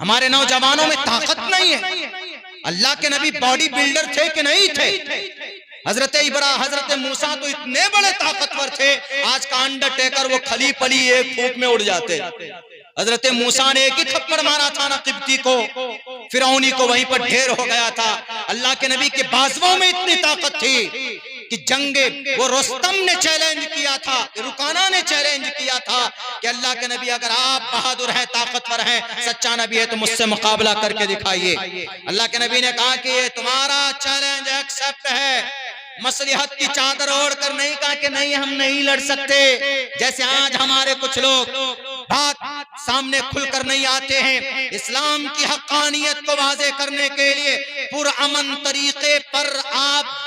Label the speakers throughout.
Speaker 1: हमारे नौजवानों में ताकत नहीं है। अल्लाह के नबी बॉडी बिल्डर थे कि नहीं थे? हजरत मूसा तो इतने बड़े ताकतवर थे, आज का अंडरटेकर वो खली पली एक फूंक में उड़ जाते। हजरत मूसा ने एक ही थप्पड़ मारा था ना किब्ती को, फिरौनी को, वहीं पर ढेर हो गया था। अल्लाह के नबी के बाजुओं में इतनी ताकत थी कि जंगे वो रुस्तम ने चैलेंज किया था, रुकाना ने चैलेंज किया था कि अल्लाह के नबी अगर आप बहादुर हैं, ताकतवर हैं, सच्चा नबी है तो मुझसे मुकाबला करके दिखाइए। अल्लाह के नबी ने कहा कि ये तुम्हारा चैलेंज एक्सेप्ट है। मसलिहत की चादर ओढ़ कर नहीं कहा कि नहीं हम नहीं लड़ सकते, जैसे आज हमारे कुछ लोग बात सामने खुलकर नहीं आते हैं। इस्लाम की हक्कानियत को वाज़े करने के लिए पुरअमन तरीके पर आप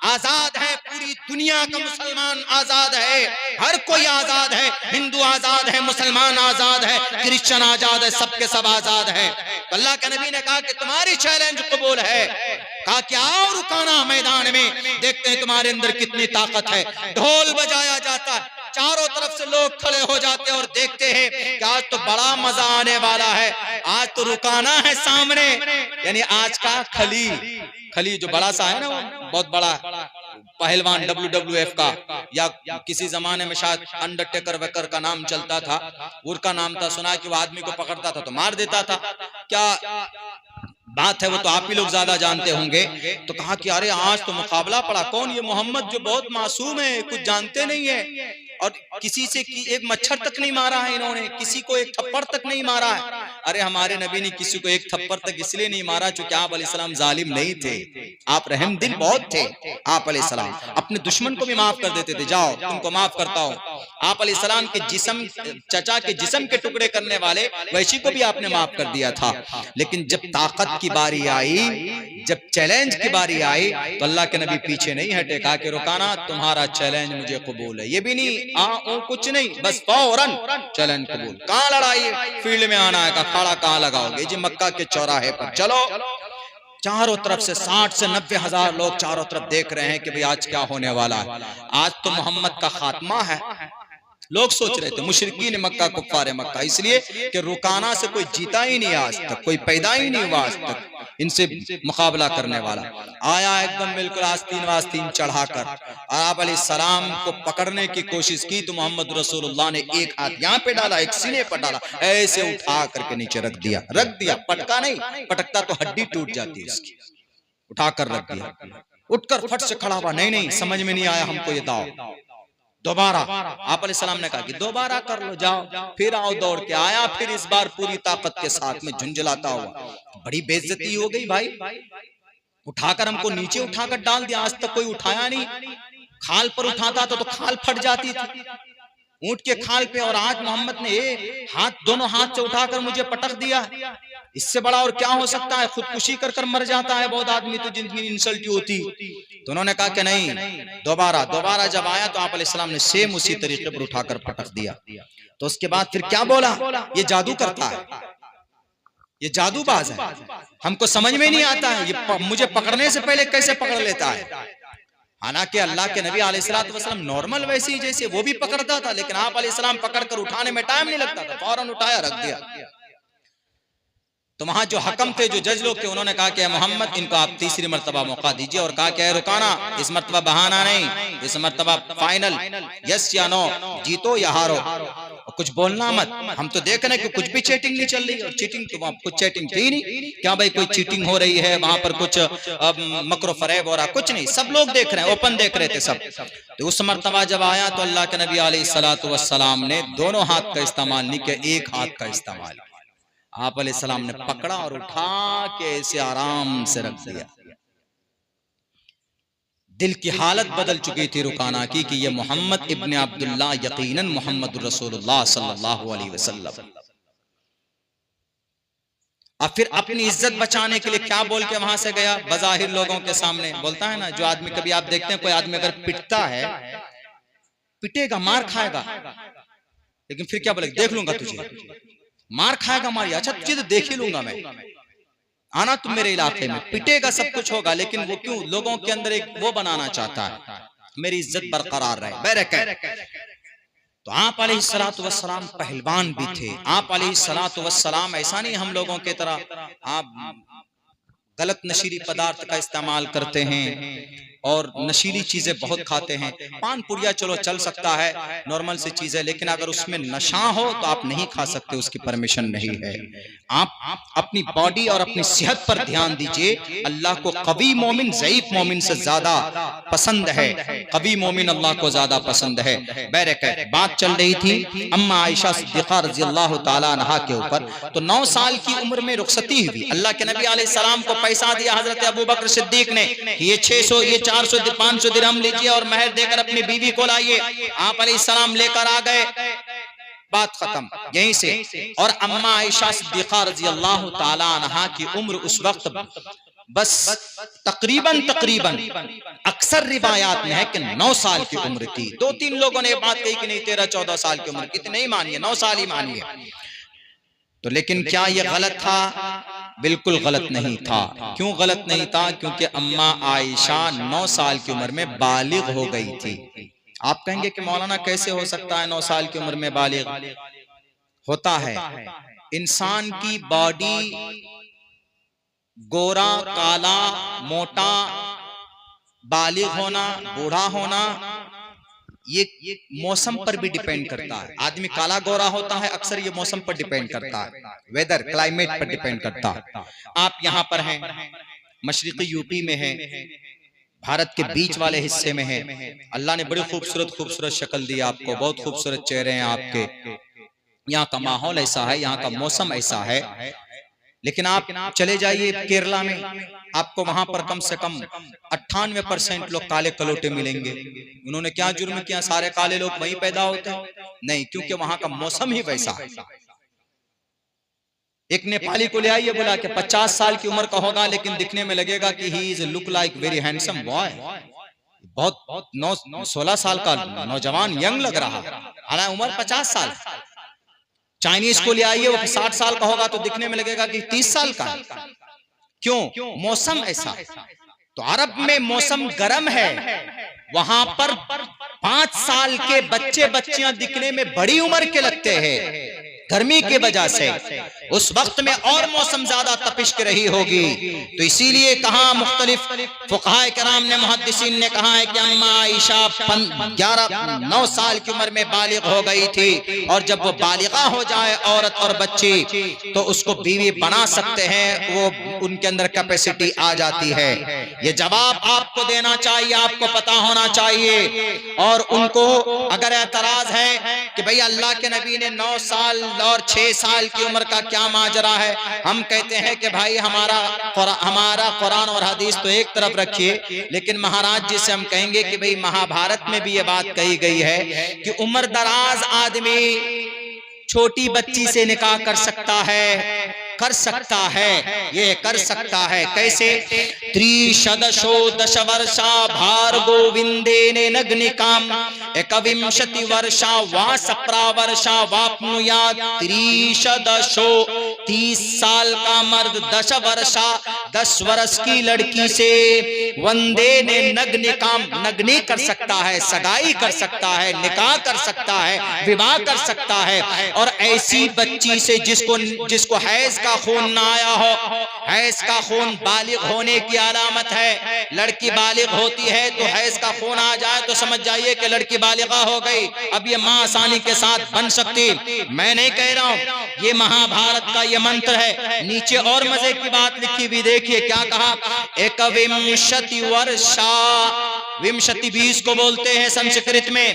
Speaker 1: आजाद है, पूरी दुनिया का मुसलमान आजाद है, हर कोई आजाद है, हिंदू आजाद है, मुसलमान आजाद है, क्रिश्चियन आजाद है, सबके सब आजाद है। तो अल्लाह के नबी ने कहा कि तुम्हारी चैलेंज कबूल है। कहा कि आओ रुकाना मैदान में, देखते हैं तुम्हारे अंदर कितनी ताकत है। ढोल बजाया जाता है, चारों तरफ से लोग खड़े हो जाते हैं और देखते हैं कि आज तो बड़ा मजा आने वाला है, आज तो रुकाना है सामने। यानी आज का खली जो बड़ा सा है ना, वो बहुत बड़ा पहलवान WWF का, या किसी जमाने में शायद अंडरटेकर वेकर का नाम चलता था, उनका नाम था। सुना कि वो आदमी को पकड़ता था तो मार देता था। क्या बात है, वो तो आप ही लोग ज्यादा जानते होंगे। तो कहा कि अरे आज तो मुकाबला पड़ा, कौन ये मोहम्मद जो बहुत मासूम है, कुछ जानते नहीं है, और किसी से एक मच्छर तक नहीं मारा है इन्होंने, किसी को एक थप्पड़ तक नहीं मारा है। अरे हमारे नबी ने किसी को एक थप्पड़ तक इसलिए नहीं मारा क्योंकि आप अलैहिस्सलाम जालिम नहीं थे, आप रहम दिल बहुत थे। आप अलैहिस्सलाम अपने दुश्मन को भी माफ कर देते थे, जाओ तुमको माफ करता हूँ। आप अलैहिस्सलाम के जिस्म, चचा के जिस्म के टुकड़े करने वाले वैशी को भी आपने माफ कर दिया था। लेकिन जब ताकत की बारी आई, जब चैलेंज की बारी आई, तो अल्लाह के नबी पीछे नहीं हटे, कहा कि रुकाना तुम्हारा चैलेंज मुझे कबूल है। ये भी नहीं कुछ नहीं, बस फौरन चैलेंज कबूल। कहाँ लड़ाई फील्ड में आना है, खाड़ा कहाँ लगाओगे जी? मक्का के चौराहे पर चलो। चारों तरफ से 60 से 90 हजार लोग चारों तरफ देख रहे हैं कि भाई आज क्या होने वाला है। आज तो मोहम्मद का खात्मा है। लोग सोच रहे थे मुशरिकीन मक्का, कुफ्फार मक्का, इसलिए कि रुकाना से कोई जीता ही नहीं आज तक, कोई पैदा ही नहीं हुआ आज तक इनसे मुकाबला करने वाला। आया एकदम बिल्कुल आस्तीन चढ़ाकर, और आप अलैहिस्सलाम को पकड़ने की कोशिश की तो मोहम्मद रसूलुल्लाह ने एक हाथ यहाँ पे डाला, एक सीने पर डाला, ऐसे उठा करके नीचे रख दिया। पटका नहीं, पटकता तो हड्डी टूट जाती है इसकी, उठाकर रख दिया। उठकर फट से खड़ा हुआ, नहीं समझ में नहीं आया हमको ये दाव, दोबारा। आप अलैहिस्सलाम ने कहा कि दोबारा कर लो, जाओ। फिर आओ, दौड़ के आया, फिर इस बार पूरी ताकत के साथ में झुंझलाता हुआ। बड़ी बेइज्जती हो गई भाई, उठाकर हमको नीचे उठाकर डाल दिया, आज तक कोई उठाया नहीं। खाल पर उठाता तो खाल फट जाती थी, ऊंट के खाल पे, और आज मोहम्मद ने हाथ, दोनों हाथ से उठाकर मुझे पटक दिया। इससे बड़ा और क्या हो सकता है? खुदकुशी कर मर जाता है बहुत आदमी तो, जिंदगी इंसल्ट होती। तो उन्होंने कहा कि नहीं, दोबारा जब आया तो आप अलैहिस्सलाम ने सेम उसी तरीके पर उठाकर पटक दिया। तो उसके बाद फिर क्या बोला? ये जादू करता है, ये जादूबाज है, हमको समझ में नहीं आता है, ये मुझे पकड़ने से पहले कैसे पकड़ लेता है। हालांकि अल्लाह के नबी अलैहिस्सलातु वस्सलाम नॉर्मल वैसे ही जैसे वो भी पकड़ता था, लेकिन आप अलैहिस्सलाम पकड़कर उठाने में टाइम नहीं लगता था, फौरन उठाया रख दिया। तो वहां जो हकम थे, जो जज लोग थे, उन्होंने कहा कि मोहम्मद इनको आप तीसरी मर्तबा मौका दीजिए, और कहा कि रुकाना, इस मर्तबा बहाना नहीं, इस मर्तबा फाइनल, यस या नो, जीतो या हारो, कुछ बोलना मत। हम तो देख रहे हैं कि कुछ भी चीटिंग नहीं चल रही, और चीटिंग तो वहां कुछ चीटिंग थी नहीं। क्या भाई कोई चीटिंग हो रही है वहां पर? कुछ मकरो फरेब हो रहा, कुछ नहीं, सब लोग देख रहे हैं, ओपन देख रहे थे सब। तो उस मर्तबा जब आया तो अल्लाह के नबी अलैहिस्सलातु वस्सलाम ने दोनों हाथ का इस्तेमाल नहीं किया, एक हाथ का इस्तेमाल। आप अलैहिस्सलाम ने पकड़ा और उठा के ऐसे आराम से रख दिया। दिल की हालत बदल चुकी थी रुकाना की कि ये मोहम्मद इब्ने अब्दुल्ला यकीनन मोहम्मद रसूलुल्लाह सल्लल्लाहु अलैहि वसल्लम। अब फिर अपनी इज्जत बचाने के लिए क्या बोल के वहां से गया? बज़ाहिर लोगों के सामने बोलता है ना, जो आदमी, कभी आप देखते हैं कोई आदमी अगर पिटता है, पिटेगा, मार खाएगा, लेकिन फिर क्या बोलेगा? देख लूंगा तुझे, मार खाएगा, मारिया, अच्छा तुझे तो देख ही लूंगा मैं, आना तुम मेरे इलाके में। पिटेगा, सब कुछ होगा, लेकिन वो क्यों? लोगों के अंदर एक वो बनाना चाहता है, मेरी इज्जत बरकरार रहे, बैरक। तो आप अलैहिस्सलातु वस्सलाम पहलवान भी थे। आप अलैहिस्सलातु वस्सलाम ऐसा नहीं हम लोगों की तरह आप गलत नशीली पदार्थ का इस्तेमाल करते हैं और नशीली चीजें बहुत खाते हैं। पान पुड़िया चलो चल सकता है, नॉर्मल सी चीज है, लेकिन अगर उसमें नशा हो तो आप नहीं खा सकते, उसकी परमिशन नहीं है। आप अपनी बॉडी और अपनी सेहत पर ध्यान दीजिए। अल्लाह को कवी मोमिन ज़ईफ मोमिन से ज्यादा पसंद है। कवी मोमिन अल्लाह को ज्यादा पसंद है। बहरकैफ बात चल रही थी अम्मा आयशा सिद्दीक़ा रज़ियल्लाहु ताला अन्हा के ऊपर। तो 9 साल की उम्र में रुखसती हुई। अल्लाह के नबी अलैहिस्सलाम को पैसा दिया हजरत अबू बकर सिद्दीक ने, ये 600 ये 400 500 दिरहम लीजिए और महर देकर अपनी बीवी को लाइए। आप अलैहिस्सलाम लेकर आ गए, बात खत्म यहीं से। और अम्मा आयशा सिद्दीक़ा रज़ियल्लाहु ताला अन्हा की उम्र उस वक्त बस तकरीबन अक्सर रिवायात में है कि 9 साल की उम्र थी। 2-3 लोगों ने बात कही कि नहीं 13-14 साल की उम्र की, नहीं मानिए, 9 साल ही मानिए। तो लेकिन क्या यह गलत था? बिल्कुल गलत नहीं था। क्यों गलत नहीं था? क्योंकि अम्मा आयशा 9 साल की उम्र में बालिग हो गई थी। आप कहेंगे कि मौलाना कैसे हो सकता है 9 साल की उम्र में बालिग? होता है। इंसान की बॉडी गोरा, काला, मोटा, बालिग होना, बूढ़ा होना, ये मौसम पर भी डिपेंड करता है। आदमी काला गोरा होता है, अक्सर ये मौसम पर डिपेंड करता है, वेदर क्लाइमेट पर डिपेंड करता है। आप यहाँ पर हैं, मशरिकी यूपी में हैं, भारत के बीच वाले हिस्से में हैं। अल्लाह ने बड़ी खूबसूरत शक्ल दी आपको, बहुत खूबसूरत चेहरे हैं आपके। यहाँ का माहौल ऐसा है, यहाँ का मौसम ऐसा है। लेकिन आप चले जाइए केरला में, आपको वहां पर कम से कम 98% लोग काले कलोटे मिलेंगे। उन्होंने क्या जुर्म किया? सारे काले लोग वहीं पैदा होते हैं? नहीं, क्योंकि वहां का मौसम ही वैसा है। एक नेपाली को ले आइए, बोला कि 50 साल की उम्र का होगा, लेकिन दिखने में लगेगा कि he is look like very handsome boy. बहुत 16 साल का नौजवान, यंग लग रहा, हालांकि उम्र 50 साल। चाइनीज को ले आइए, वो 60 साल का होगा तो दिखने में लगेगा कि 30 साल का। क्यों? मौसम ऐसा। तो अरब में मौसम गर्म है, वहां पर 5 साल के बच्चे बच्चियां दिखने में बड़ी उम्र के लगते हैं गर्मी के वजह से। उस वक्त में और मौसम ज्यादा तपिश रही होगी। तो इसीलिए कहा मुख्तलिफ फुक़हा किराम ने, मुहद्दिसीन ने कहा है कि अम्मा आयशा 9 साल की उम्र में बालिग हो गई थी, और जब वो बालिगा हो जाए औरत और बच्ची तो उसको बीवी बना सकते हैं, वो उनके अंदर कैपेसिटी आ जाती है। ये जवाब आपको देना चाहिए, आपको पता होना चाहिए। और उनको अगर एतराज है कि भाई अल्लाह के नबी ने 9 साल और 6 साल की उम्र का क्या माजरा है, हम कहते हैं कि भाई हमारा कुरान और हदीस तो एक तरफ रखिए, लेकिन महाराज जी से हम कहेंगे कि भाई महाभारत में भी ये बात कही गई है कि उम्र दराज आदमी छोटी बच्ची से निकाह कर सकता है, ये कर सकता है। कैसे? 30 वर्षा भार गोविंदेने नग्निकाम 21 वर्षा वा सप्रा वर्षा वाप्नुयात् 30 साल का मर्द 10 वर्षा 10 वर्ष की लड़की से वंदे ने नग्निकाम, नग्नी कर सकता है, सगाई कर सकता है, निकाह कर सकता है, विवाह कर सकता है। और ऐसी बच्ची से जिसको हैज का खून ना आया हो, हैज का खून बालिग होने की अलामत है। लड़की बालिग होती है तो हैज का खून आ जाए तो समझ जाइए कि लड़की बालिगा हो गई, अब ये मां आसानी के साथ बन सकती। मैं नहीं कह रहा हूं, ये महाभारत का ये मंत्र है। नीचे और मजे की बात लिखी भी देखिए, क्या कहा? 21 वर्षा, विंशति 20 को बोलते हैं संस्कृत में,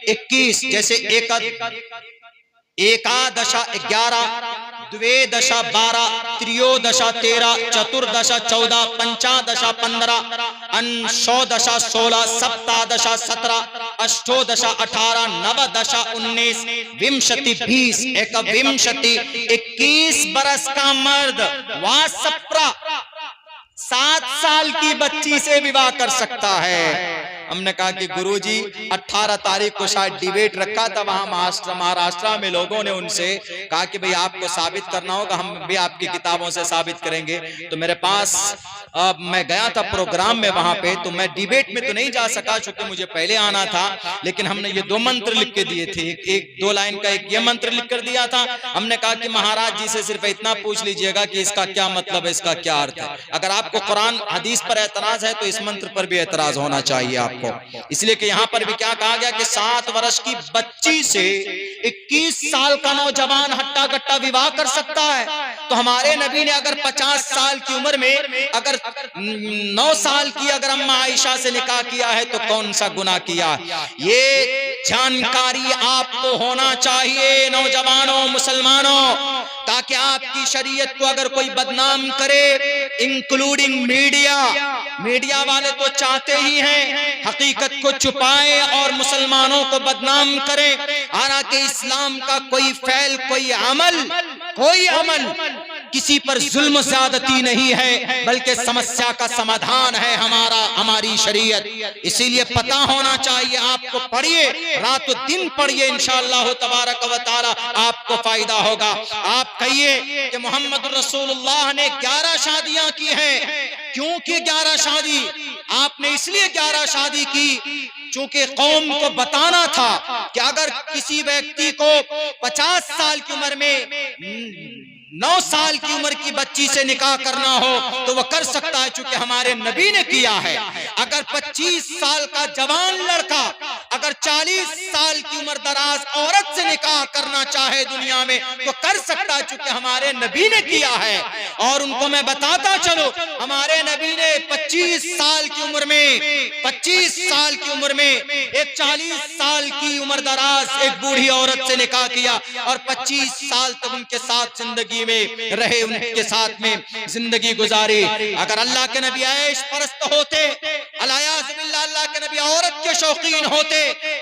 Speaker 1: 21 जैसे एकादशा 11, द्वेदशा 12, त्रयोदशा 13, चतुर्दशा 14, पंचादशा 15, षोडशा 16, सप्तादशा 17, अष्टोदशा 18, नवदशा 19, विंशति 20, 21 बरस का मर्द वा सप्रा 7 साल की बच्ची से विवाह कर सकता है। हमने कहा कि गुरुजी 18 तारीख को शायद डिबेट रखा था वहां महाराष्ट्र में, लोगों ने उनसे कहा कि भाई आपको साबित करना होगा, हम भी आपकी किताबों से साबित करेंगे। तो मेरे पास मैं गया था प्रोग्राम में वहां पे, तो मैं डिबेट में तो नहीं जा सका क्योंकि मुझे पहले आना था, लेकिन हमने ये 2 मंत्र लिख के दिए थे, एक 2 लाइन का एक ये मंत्र लिख कर दिया था। हमने कहा कि महाराज जी से सिर्फ इतना पूछ लीजिएगा कि इसका क्या मतलब है, इसका क्या अर्थ है। अगर आपको कुरान हदीस पर एतराज है तो इस मंत्र पर भी एतराज होना चाहिए आपको। इसलिए कि यहाँ पर भी क्या कहा गया कि 7 वर्ष की बच्ची से 21 साल का नौजवान हट्टा कट्टा विवाह कर सकता है। तो हमारे नबी ने अगर 50 साल की उम्र में अगर 9 साल की अगर अम्मा आयशा से निकाह किया है तो कौन सा गुनाह किया। ये जानकारी आपको होना चाहिए नौजवानों मुसलमानों, ताकि आपकी शरीयत को अगर कोई बदनाम करे, इंक्लूडिंग मीडिया वाले तो चाहते ही हैं हकीकत को छुपाएं और मुसलमानों को बदनाम करें। हालांकि इस्लाम का कोई फैल, कोई अमल किसी पर जुल्म ज़्यादती नहीं है, बल्कि समस्या का समाधान है हमारी शरीयत। इसीलिए पता होना चाहिए आपको। पढ़िए, रात दिन पढ़िए, इंशाअल्लाह तबारक व तआला आपको फायदा होगा। आप कहिए कि मोहम्मद रसूलुल्लाह ने 11 शादियां की हैं। क्यों की 11 शादी? आपने इसलिए 11 शादी की चूंकि कौम को बताना था कि अगर किसी व्यक्ति को 50 साल की उम्र में 9 साल की उम्र की बच्ची से निकाह करना हो तो वह कर सकता है, चूंकि हमारे नबी ने किया है। अगर 25 साल का जवान लड़का अगर 40 साल की उम्र दराज औरत से निकाह करना चाहे दुनिया में तो कर सकता है, चूंकि हमारे नबी ने किया है। और उनको मैं बताता चलो, हमारे नबी ने 25 साल की उम्र में एक 40 साल की उम्र दराज एक बूढ़ी औरत से निकाह किया और 25 साल तक उनके साथ जिंदगी में रहे, उनके साथ में जिंदगी गुजारी। अगर अल्लाह के नबी ऐश परस्त होते, अल्लाह के नबी औरत के शौकीन होते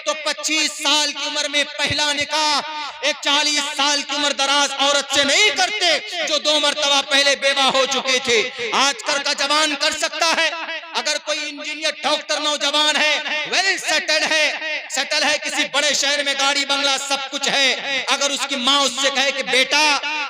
Speaker 1: तो 25 साल की उम्र में पहला निकाह एक 40 साल की उम्र दराज औरत से नहीं करते जो 2 मरतबा पहले बेवा हो चुके थे। आजकल का जवान कर सकता है। अगर कोई इंजीनियर डॉक्टर नौजवान है, वेल सेटल है किसी बड़े शहर में, गाड़ी बंगला सब कुछ है, अगर उसकी माँ उससे कहे कि बेटा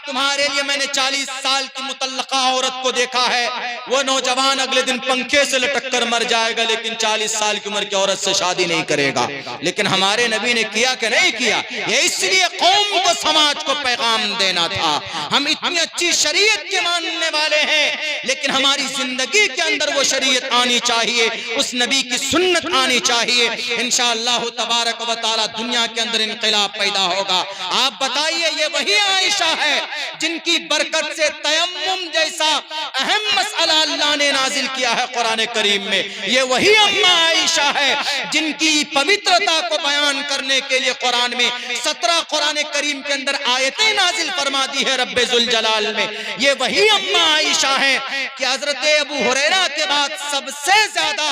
Speaker 1: तुम्हारे लिए मैंने 40 साल की मुतल्लका औरत को देखा है, वो नौजवान अगले दिन पंखे से लटक कर मर जाएगा, लेकिन 40 साल की उम्र की औरत से शादी नहीं करेगा। लेकिन हमारे नबी ने किया कि नहीं किया? ये इसलिए कौम को, समाज को पैगाम देना था। हम इतनी अच्छी शरीयत के मानने वाले हैं, लेकिन हमारी जिंदगी के अंदर वो शरीयत आनी चाहिए, उस नबी की सुन्नत आनी चाहिए। इंशाअल्लाह तबारक व तआला दुनिया के अंदर इनकलाब पैदा होगा। आप बताइए, ये वही आयशा है जिनकी बरकत से तयम्मुम जैसा अहम मसला अल्लाह ने नाजिल किया है कुरान करीम में। ये वही अम्मा आयशा है जिनकी पवित्रता को बयान करने के लिए कुरान में 17 कुरान करीम के अंदर आयतें नाजिल फरमा दी है रब्बे जुल जलाल में। ये वही अम्मा आयशा है कि हजरत अबू हुरैरा के बाद सबसे ज्यादा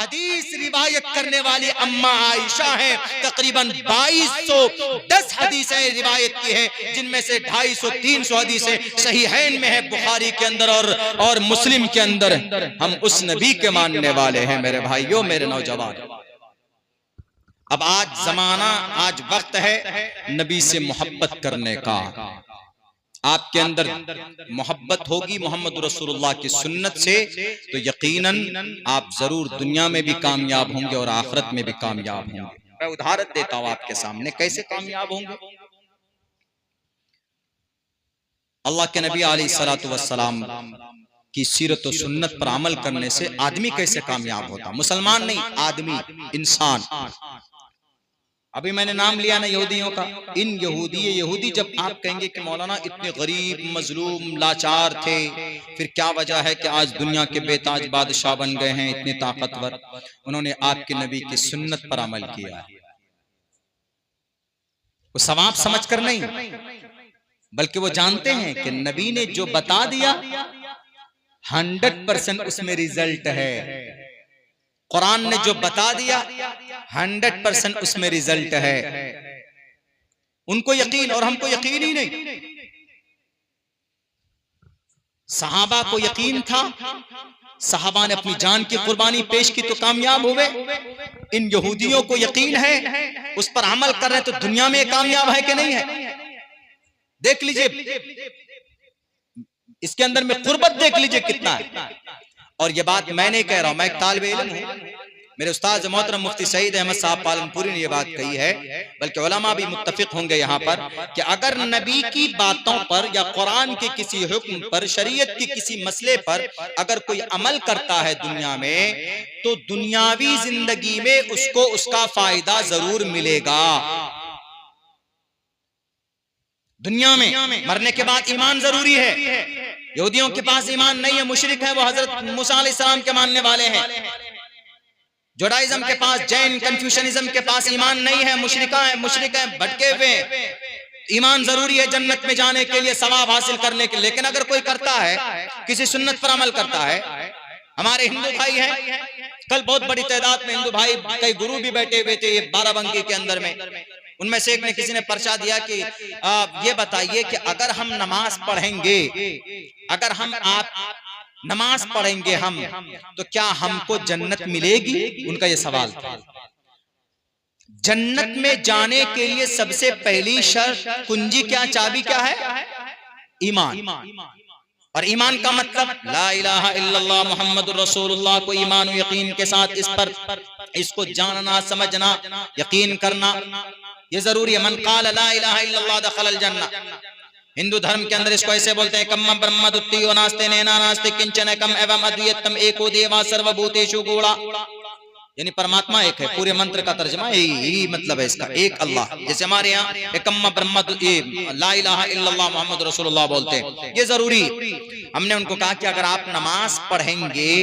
Speaker 1: हदीस रिवायत करने वाली अम्मा आयशा है। तकरीबन 2210 हदीसें रिवायत की हैं, जिनमें से 250-300 हदीसें सहीहैन में है, बुखारी के अंदर और मुस्लिम के अंदर। हम उस नबी के मानने वाले हैं मेरे भाइयों, मेरे नौजवान। अब आज वक्त है नबी से मोहब्बत करने का। आपके अंदर मोहब्बत होगी मोहम्मद रसूलुल्लाह की सुन्नत से तो यकीनन आप जरूर दुनिया में भी कामयाब होंगे और आखिरत में भी कामयाब होंगे। मैं उदाहरण देता हूं आपके सामने कैसे कामयाब होंगे। अल्लाह के नबी अलैहिस्सलातु वस्सलाम की सीरत और सुन्नत पर अमल करने से आदमी कैसे कामयाब होता। मुसलमान नहीं, आदमी, इंसान। अभी मैंने नाम लिया ना यहूदियों का। इन यहूदी जब आप कहेंगे कि मौलाना इतने गरीब, मजलूम, लाचार थे, फिर क्या वजह है कि आज दुनिया के बेताज बादशाह बन गए हैं, इतने ताकतवर। उन्होंने आपके नबी की सुन्नत पर अमल किया है। वो सवाब समझकर नहीं, बल्कि वो जानते हैं कि नबी ने जो बता दिया 100% उसमें रिजल्ट है। कुरान ने जो बता दिया 100% उसमें रिजल्ट है। उनको यकीन और हमको यकीन ही नहीं। सहाबा को यकीन था, सहाबा ने अपनी जान की कुर्बानी पेश की तो कामयाब हुए। इन यहूदियों को यकीन है, उस पर अमल कर रहे हैं, तो दुनिया में कामयाब है कि नहीं है? देख लीजिए इसके अंदर में कुर्बत देख लीजिए कितना है। और ये बात मैं नहीं कह रहा हूं, मैं एक तालिब इल्म हूं, मेरे उस्ताद मोहतरम मुफ्ती सईद अहमद साहब पालनपुरी ने ये बात कही है, बल्कि उलमा भी मुत्तफिक होंगे यहाँ पर कि अगर नबी की बातों पर या कुरान के किसी हुक्म पर, शरीयत की किसी मसले पर अगर कोई अमल करता है दुनिया में, तो दुनियावी जिंदगी में उसको उसका फायदा जरूर मिलेगा। दुनिया में मरने के बाद ईमान जरूरी है। यहूदियों के पास ईमान नहीं है, मुशरिक है, वो हजरत मूसा अलैहिस्सलाम के मानने वाले हैं। जोडाइज्म के पास, जैन कन्फ्यूशनिज्म के पास ईमान नहीं है, मुशरिक है, भटके हुए। ईमान जरूरी है जन्नत में जाने के लिए, सवाब हासिल करने के लिए। लेकिन अगर कोई करता है, किसी सुन्नत पर अमल करता है, हमारे हिंदू भाई हैं, कल बहुत बड़ी तादाद में हिंदू भाई, कई गुरु भी बैठे हुए थे बाराबंकी के अंदर में। उनमें से एक ने, किसी ने पर्चा दिया कि ये बताइए कि अगर हम नमाज पढ़ेंगे, अगर हम आप नमाज पढ़ेंगे हम, तो क्या हमको जन्नत मिलेगी? उनका ये सवाल था। जन्नत में जाने के लिए सबसे पहली शर्त, कुंजी क्या, चाबी क्या है? ईमान। और ईमान का मतलब ला इलाहा इल्लल्लाह मुहम्मदुर रसूलुल्लाह को ईमान और यकीन के साथ इस पर, इसको जानना, समझना, यकीन करना, ये जरूरी है। मन काल ला इलाहा इल्लल्लाह दखलल जन्नह। हिंदू धर्म के अंदर इसको ऐसे बोलते हैं, कम्म ब्रह्म द्वितीयो नास्ते नैना नास्ते किंचन एकम एवं अद्वैतम एको देवा सर्वभूतेषु गूढ़ा। यानी परमात्मा एक है, पूरे मंत्र का तर्जुमा यही मतलब है इसका, एक अल्लाह। जैसे हमारे यहाँ एकम्म ब्रह्म ला इलाहा इल्लल्लाह मुहम्मद रसूलुल्लाह बोलते हैं, ये जरूरी। हमने उनको कहा कि अगर आप नमाज पढ़ेंगे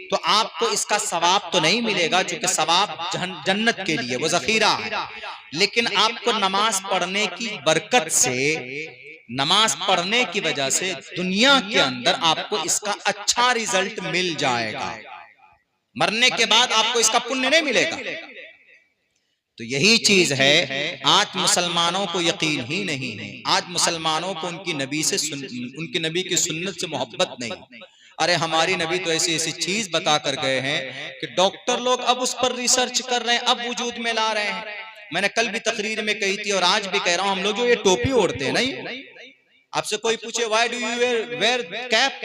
Speaker 1: तो आपको इसका सवाब तो नहीं मिलेगा, क्योंकि सवाब जन्नत के लिए वो जखीरा है, लेकिन आपको नमाज पढ़ने की बरकत से, नमाज पढ़ने की वजह से दुनिया के अंदर आपको इसका अच्छा रिजल्ट मिल जाएगा। मरने के बाद आपको इसका पुण्य नहीं मिलेगा। तो यही चीज है, आज मुसलमानों को यकीन ही नहीं है, आज मुसलमानों को उनकी नबी से, उनकी नबी की सुन्नत से मोहब्बत नहीं। अरे हमारी नबी तो ऐसी ऐसी चीज बता कर गए हैं कि डॉक्टर लोग अब उस पर रिसर्च कर रहे हैं, अब वजूद में ला रहे हैं। मैंने कल भी तकरीर में कही थी और आज भी कह रहा हूं, हम लोग जो ये टोपी ओढ़ते हैं नहीं, आपसे कोई पूछे why do you wear cap,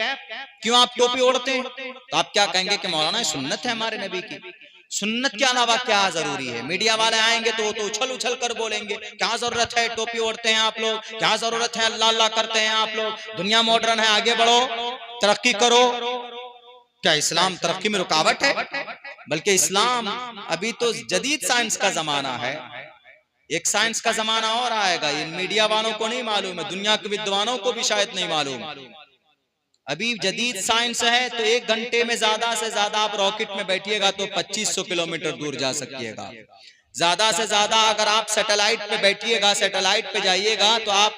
Speaker 1: क्यों आप टोपी ओढ़ते हैं, तो आप क्या कहेंगे कि मौलाना सुन्नत है हमारे नबी की। सुन्नत के अलावा क्या जरूरी है? मीडिया वाले आएंगे तो वो तो उछल उछल कर बोलेंगे, क्या जरूरत है टोपी ओढ़ते हैं आप लोग, क्या जरूरत है अल्लाह अल्लाह करते हैं आप लोग, दुनिया मॉडर्न है, आगे बढ़ो, तरक्की करो। क्या इस्लाम तरक्की में रुकावट है? बल्कि इस्लाम, अभी तो जदीद साइंस का जमाना है, एक साइंस का जमाना और आएगा। ये मीडिया वालों को नहीं मालूम है, दुनिया के विद्वानों को भी शायद नहीं मालूम। अभी जदीद साइंस है तो 1 घंटे में ज्यादा से ज्यादा आप रॉकेट में बैठिएगा तो 2500 किलोमीटर दूर जा सकिएगा। ज्यादा से ज्यादा अगर आप सैटेलाइट पे बैठिएगा, सैटेलाइट पे जाइएगा तो आप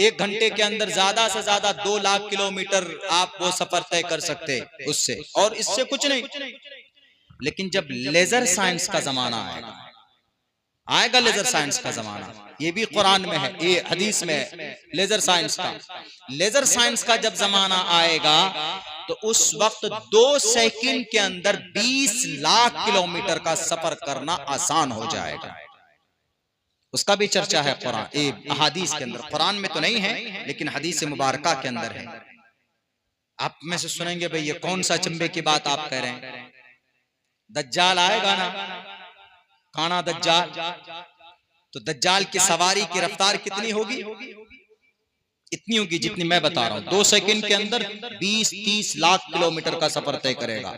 Speaker 1: 1 घंटे के अंदर ज्यादा से ज्यादा 2 लाख किलोमीटर आप वो सफर तय कर सकते उससे, और इससे कुछ नहीं। लेकिन जब लेजर साइंस का जमाना आएगा, लेजर साइंस का जमाना, ये भी कुरान में है, ये हदीस में है, लेजर साइंस का। लेजर साइंस का जब जमाना आएगा तो उस वक्त 2 सेकंड के अंदर 20 लाख किलोमीटर का सफर करना आसान हो जाएगा। उसका भी चर्चा है कुरान, हदीस के अंदर। कुरान में तो नहीं है लेकिन हदीस मुबारका के अंदर है। आप में से सुनेंगे भाई ये कौन सा चंबे की बात आप कह रहे हैं, दज्जाल आएगा ना, काना दज्जाल, तो दज्जाल की सवारी की रफ्तार कितनी होगी? इतनी होगी जितनी मैं बता रहा हूं, 2 सेकंड के अंदर 20-30 लाख किलोमीटर का सफर तय करेगा।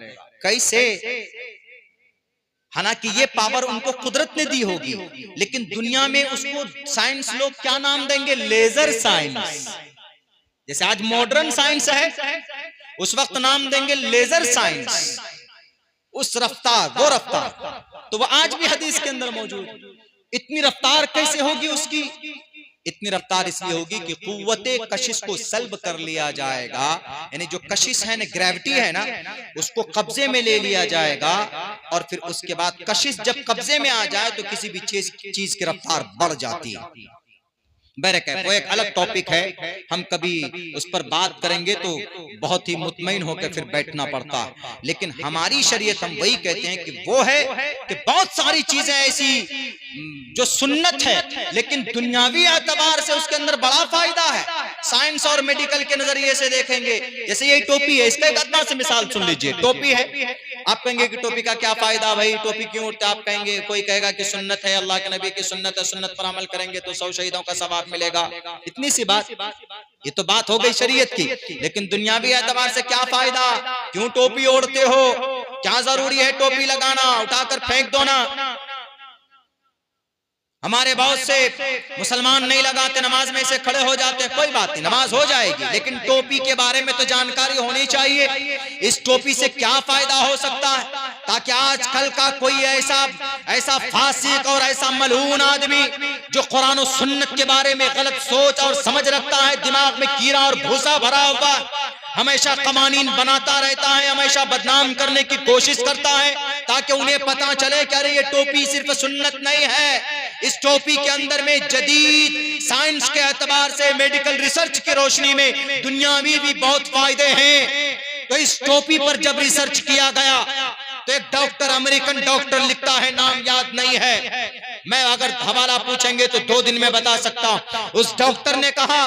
Speaker 1: कैसे? हालांकि ये पावर उनको कुदरत ने दी होगी, लेकिन दुनिया में उसको साइंस लोग क्या नाम देंगे? Laser science. जैसे आज मॉडर्न साइंस है, उस वक्त नाम देंगे लेजर साइंस। उस रफ्तार, वो रफ्तार तो वो आज भी हदीस के अंदर मौजूद। इतनी रफ्तार कैसे होगी उसकी? इतनी रफ्तार इसलिए होगी कि कुव्वते कशिश को सल्ब कर लिया जाएगा, यानी जो कशिश है ना, ग्रेविटी है ना, उसको कब्जे में ले लिया जाएगा। और फिर उसके बाद कशिश जब कब्जे में आ जाए तो किसी भी चीज की रफ्तार बढ़ जाती है। बहरकैफ वो एक अलग टॉपिक है, हम कभी उस पर बात करेंगे तो बहुत ही मुतमईन होकर फिर बैठना पड़ता है। लेकिन हमारी शरीयत हम वही कहते हैं कि वो है कि बहुत सारी चीजें ऐसी जो सुन्नत है लेकिन दुनियावी एतबार से उसके अंदर बड़ा फायदा है। साइंस और मेडिकल के नजरिए से देखेंगे, जैसे यही टोपी है, इसका एक अदना से मिसाल सुन लीजिए। टोपी है, आप कहेंगे कि टोपी का क्या फायदा भाई, टोपी क्यों उठते, आप कहेंगे, कोई कहेगा कि सुन्नत है, अल्लाह के नबी की सुन्नत है, सुन्नत पर अमल करेंगे तो 100 शहीदों का सवाब मिलेगा। इतनी सी बात, ये तो बात हो गई शरीयत की। लेकिन दुनियावी एतबार से क्या फायदा, क्यों टोपी ओढ़ते हो, क्या जरूरी है टोपी लगाना, उठाकर फेंक दो ना। हमारे बहुत से मुसलमान नहीं लगाते, नमाज में से खड़े हो जाते हैं, कोई बात नहीं, नमाज हो जाएगी, लेकिन टोपी के बारे में तो जानकारी होनी चाहिए। इस टोपी से क्या फायदा हो सकता है, ताकि आजकल का कोई ऐसा फासिक और ऐसा मलऊन आदमी जो कुरान और सुन्नत के बारे में गलत सोच और समझ रखता है, दिमाग में कीड़ा और भूसा भरा हुआ, हमेशा कवानीन बनाता रहता है, हमेशा बदनाम करने की कोशिश करता है, ताकि उन्हें पता चले कि अरे ये टोपी सिर्फ सुन्नत नहीं है, इस टोपी के अंदर में जदीद साइंस के एतबार से, मेडिकल रिसर्च की रोशनी में दुनियावी भी बहुत फायदे हैं। तो इस टोपी पर जब रिसर्च किया गया तो एक डॉक्टर, अमेरिकन डॉक्टर लिखता है, नाम याद नहीं है, मैं अगर हवाला पूछेंगे तो 2 दिन में बता सकता हूं। उस डॉक्टर ने कहा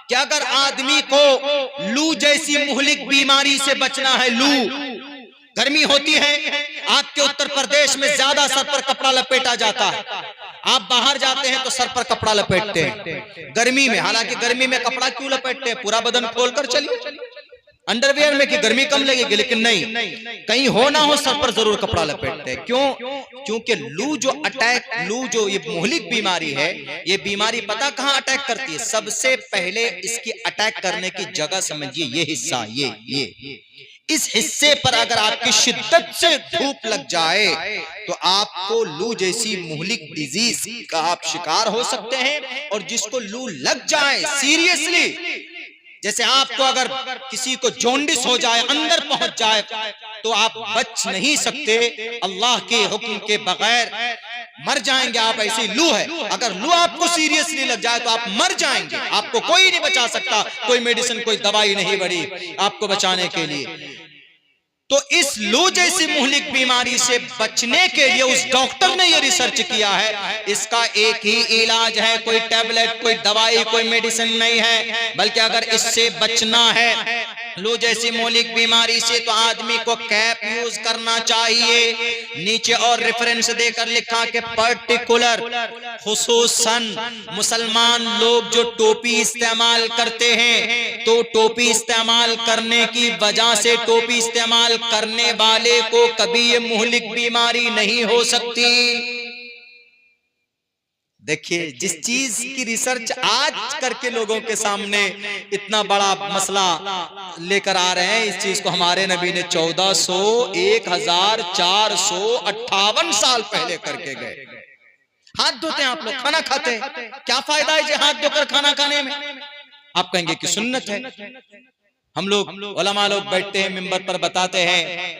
Speaker 1: कि अगर आदमी को लू जैसी मुहलिक बीमारी से बचना है, लू गर्मी होती है, आपके उत्तर प्रदेश में ज्यादा सर पर कपड़ा लपेटा जाता है, आप बाहर जाते हैं तो सर पर कपड़ा लपेटते हैं गर्मी में। हालांकि गर्मी में कपड़ा क्यों लपेटते हैं, पूरा बदन खोलकर चलिए, अंडरवियर में कि गर्मी कम लगेगी, लेकिन नहीं, कहीं हो ना हो सर पर जरूर कपड़ा लपेटते हैं। क्यों? क्योंकि लू जो ये मुहलिक बीमारी है, ये बीमारी पता कहां अटैक करती है, सबसे पहले इसकी अटैक करने की जगह समझिए, ये हिस्सा, ये इस हिस्से पर अगर आपकी शिद्दत से धूप लग जाए तो आपको लू जैसी मुहलिक डिजीज का आप शिकार हो सकते हैं। और जिसको लू लग जाए सीरियसली, जैसे आपको अगर किसी को जॉन्डिस हो जाए, अंदर पहुंच जाए, तो आप बच नहीं सकते, अल्लाह के हुक्म के बगैर मर जाएंगे आप। ऐसी लू है, अगर लू आपको सीरियसली लग जाए तो आप मर जाएंगे, आपको कोई नहीं बचा सकता, कोई मेडिसिन, कोई दवाई नहीं बड़ी आपको बचाने के लिए। तो इस लू जैसी मुहलिक बीमारी से बचने के लिए उस डॉक्टर ने ये रिसर्च किया है, इसका एक ही इलाज है, कोई टैबलेट, कोई दवाई, कोई मेडिसिन नहीं है, बल्कि अगर इससे बचना है लू जैसी मुहलिक बीमारी से तो आदमी को कैप यूज करना चाहिए। नीचे और रेफरेंस देकर लिखा कि पर्टिकुलर, खुसूसन मुसलमान लोग जो टोपी इस्तेमाल करते हैं, तो टोपी इस्तेमाल करने की वजह से टोपी इस्तेमाल करने वाले को कभी ये मुहलिक बीमारी नहीं हो सकती। देखिए, जिस चीज की रिसर्च आज करके लोगों के सामने इतना बड़ा मसला लेकर आ रहे हैं, इस चीज को हमारे नबी ने 1458 साल पहले करके गए। हाथ धोते हैं आप लोग, खाना खाते हैं, क्या फायदा है हाथ धोकर खाना खाने में? आप कहेंगे कि सुन्नत है। हम लोग उलमा लोग बैठते हैं मिंबर पर बताते हैं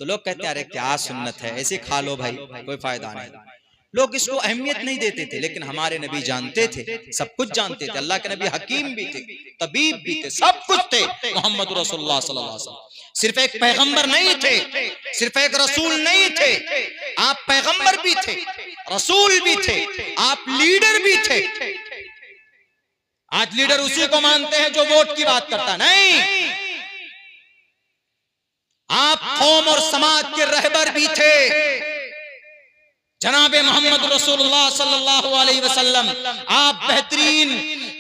Speaker 1: तो लोग कहते हैं अरे क्या सुन्नत है, ऐसे खा लो भाई, कोई फायदा नहीं। लोग इसको अहमियत नहीं देते थे, लेकिन हमारे नबी जानते थे, सब कुछ जानते थे। अल्लाह के नबी हकीम भी थे, तबीब भी थे, सब कुछ थे। मोहम्मद रसूलुल्लाह सल्लल्लाहु अलैहि वसल्लम सिर्फ एक पैगंबर नहीं थे, सिर्फ एक रसूल नहीं थे, आप पैगंबर भी थे, रसूल भी थे, आप लीडर भी थे। आज लीडर उसी को मानते हैं जो वोट की बात करता, नहीं, आप कौम और समाज के रहबर भी थे। जनाबे मोहम्मद रसूलुल्लाह सल्लल्लाहु अलैहि वसल्लम, आप बेहतरीन,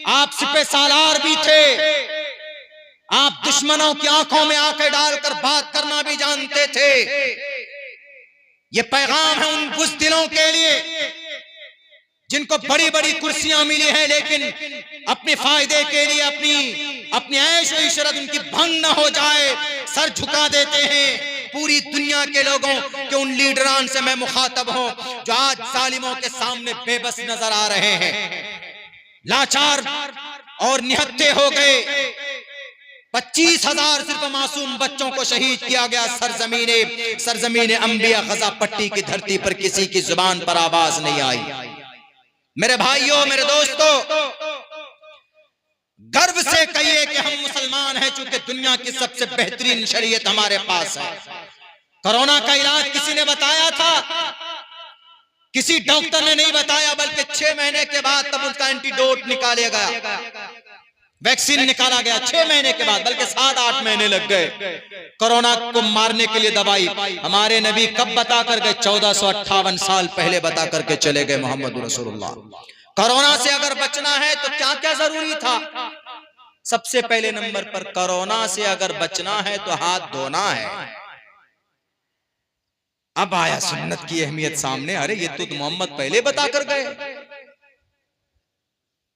Speaker 1: आप सिपह सालार भी थे, आप दुश्मनों की आंखों में आंखें डालकर बात करना भी जानते थे। ये पैगाम है उन बुज़दिलों के लिए जिनको बड़ी बड़ी कुर्सियां मिली हैं, लेकिन अपने फायदे के लिए अपनी ऐश और इशरत उनकी भंग न हो जाए, सर झुका देते हैं। पूरी दुनिया के लोगों के उन लीडरान से मैं मुखातब हूं जो आज जालिमों के सामने बेबस नजर आ रहे हैं, लाचार और निहत्थे हो गए। 25,000 सिर्फ मासूम बच्चों को शहीद किया गया सरजमीने अंबिया गजा पट्टी की धरती पर, किसी की जुबान पर आवाज नहीं आई। मेरे भाइयों, मेरे दोस्तों, गर्व से कहिए कि हम मुसलमान हैं, चूंकि दुनिया की सबसे बेहतरीन शरीयत हमारे पास है। कोरोना का इलाज किसी ने बताया था? किसी डॉक्टर ने नहीं बताया, बल्कि 6 महीने के बाद तब उसका एंटीडोट निकाला गया, वैक्सीन निकाला गया 6 महीने के बाद, बल्कि 7-8 महीने लग गए कोरोना को मारने के लिए दवाई। हमारे नबी कब बता कर गए? 1458 साल पहले बता करके चले गए मोहम्मद रसूलुल्लाह। कोरोना से अगर बचना है तो क्या क्या जरूरी था? सबसे पहले नंबर पर कोरोना से अगर बचना है तो हाथ धोना है। अब आया सुन्नत की अहमियत सामने। अरे ये तो मोहम्मद पहले बता कर गए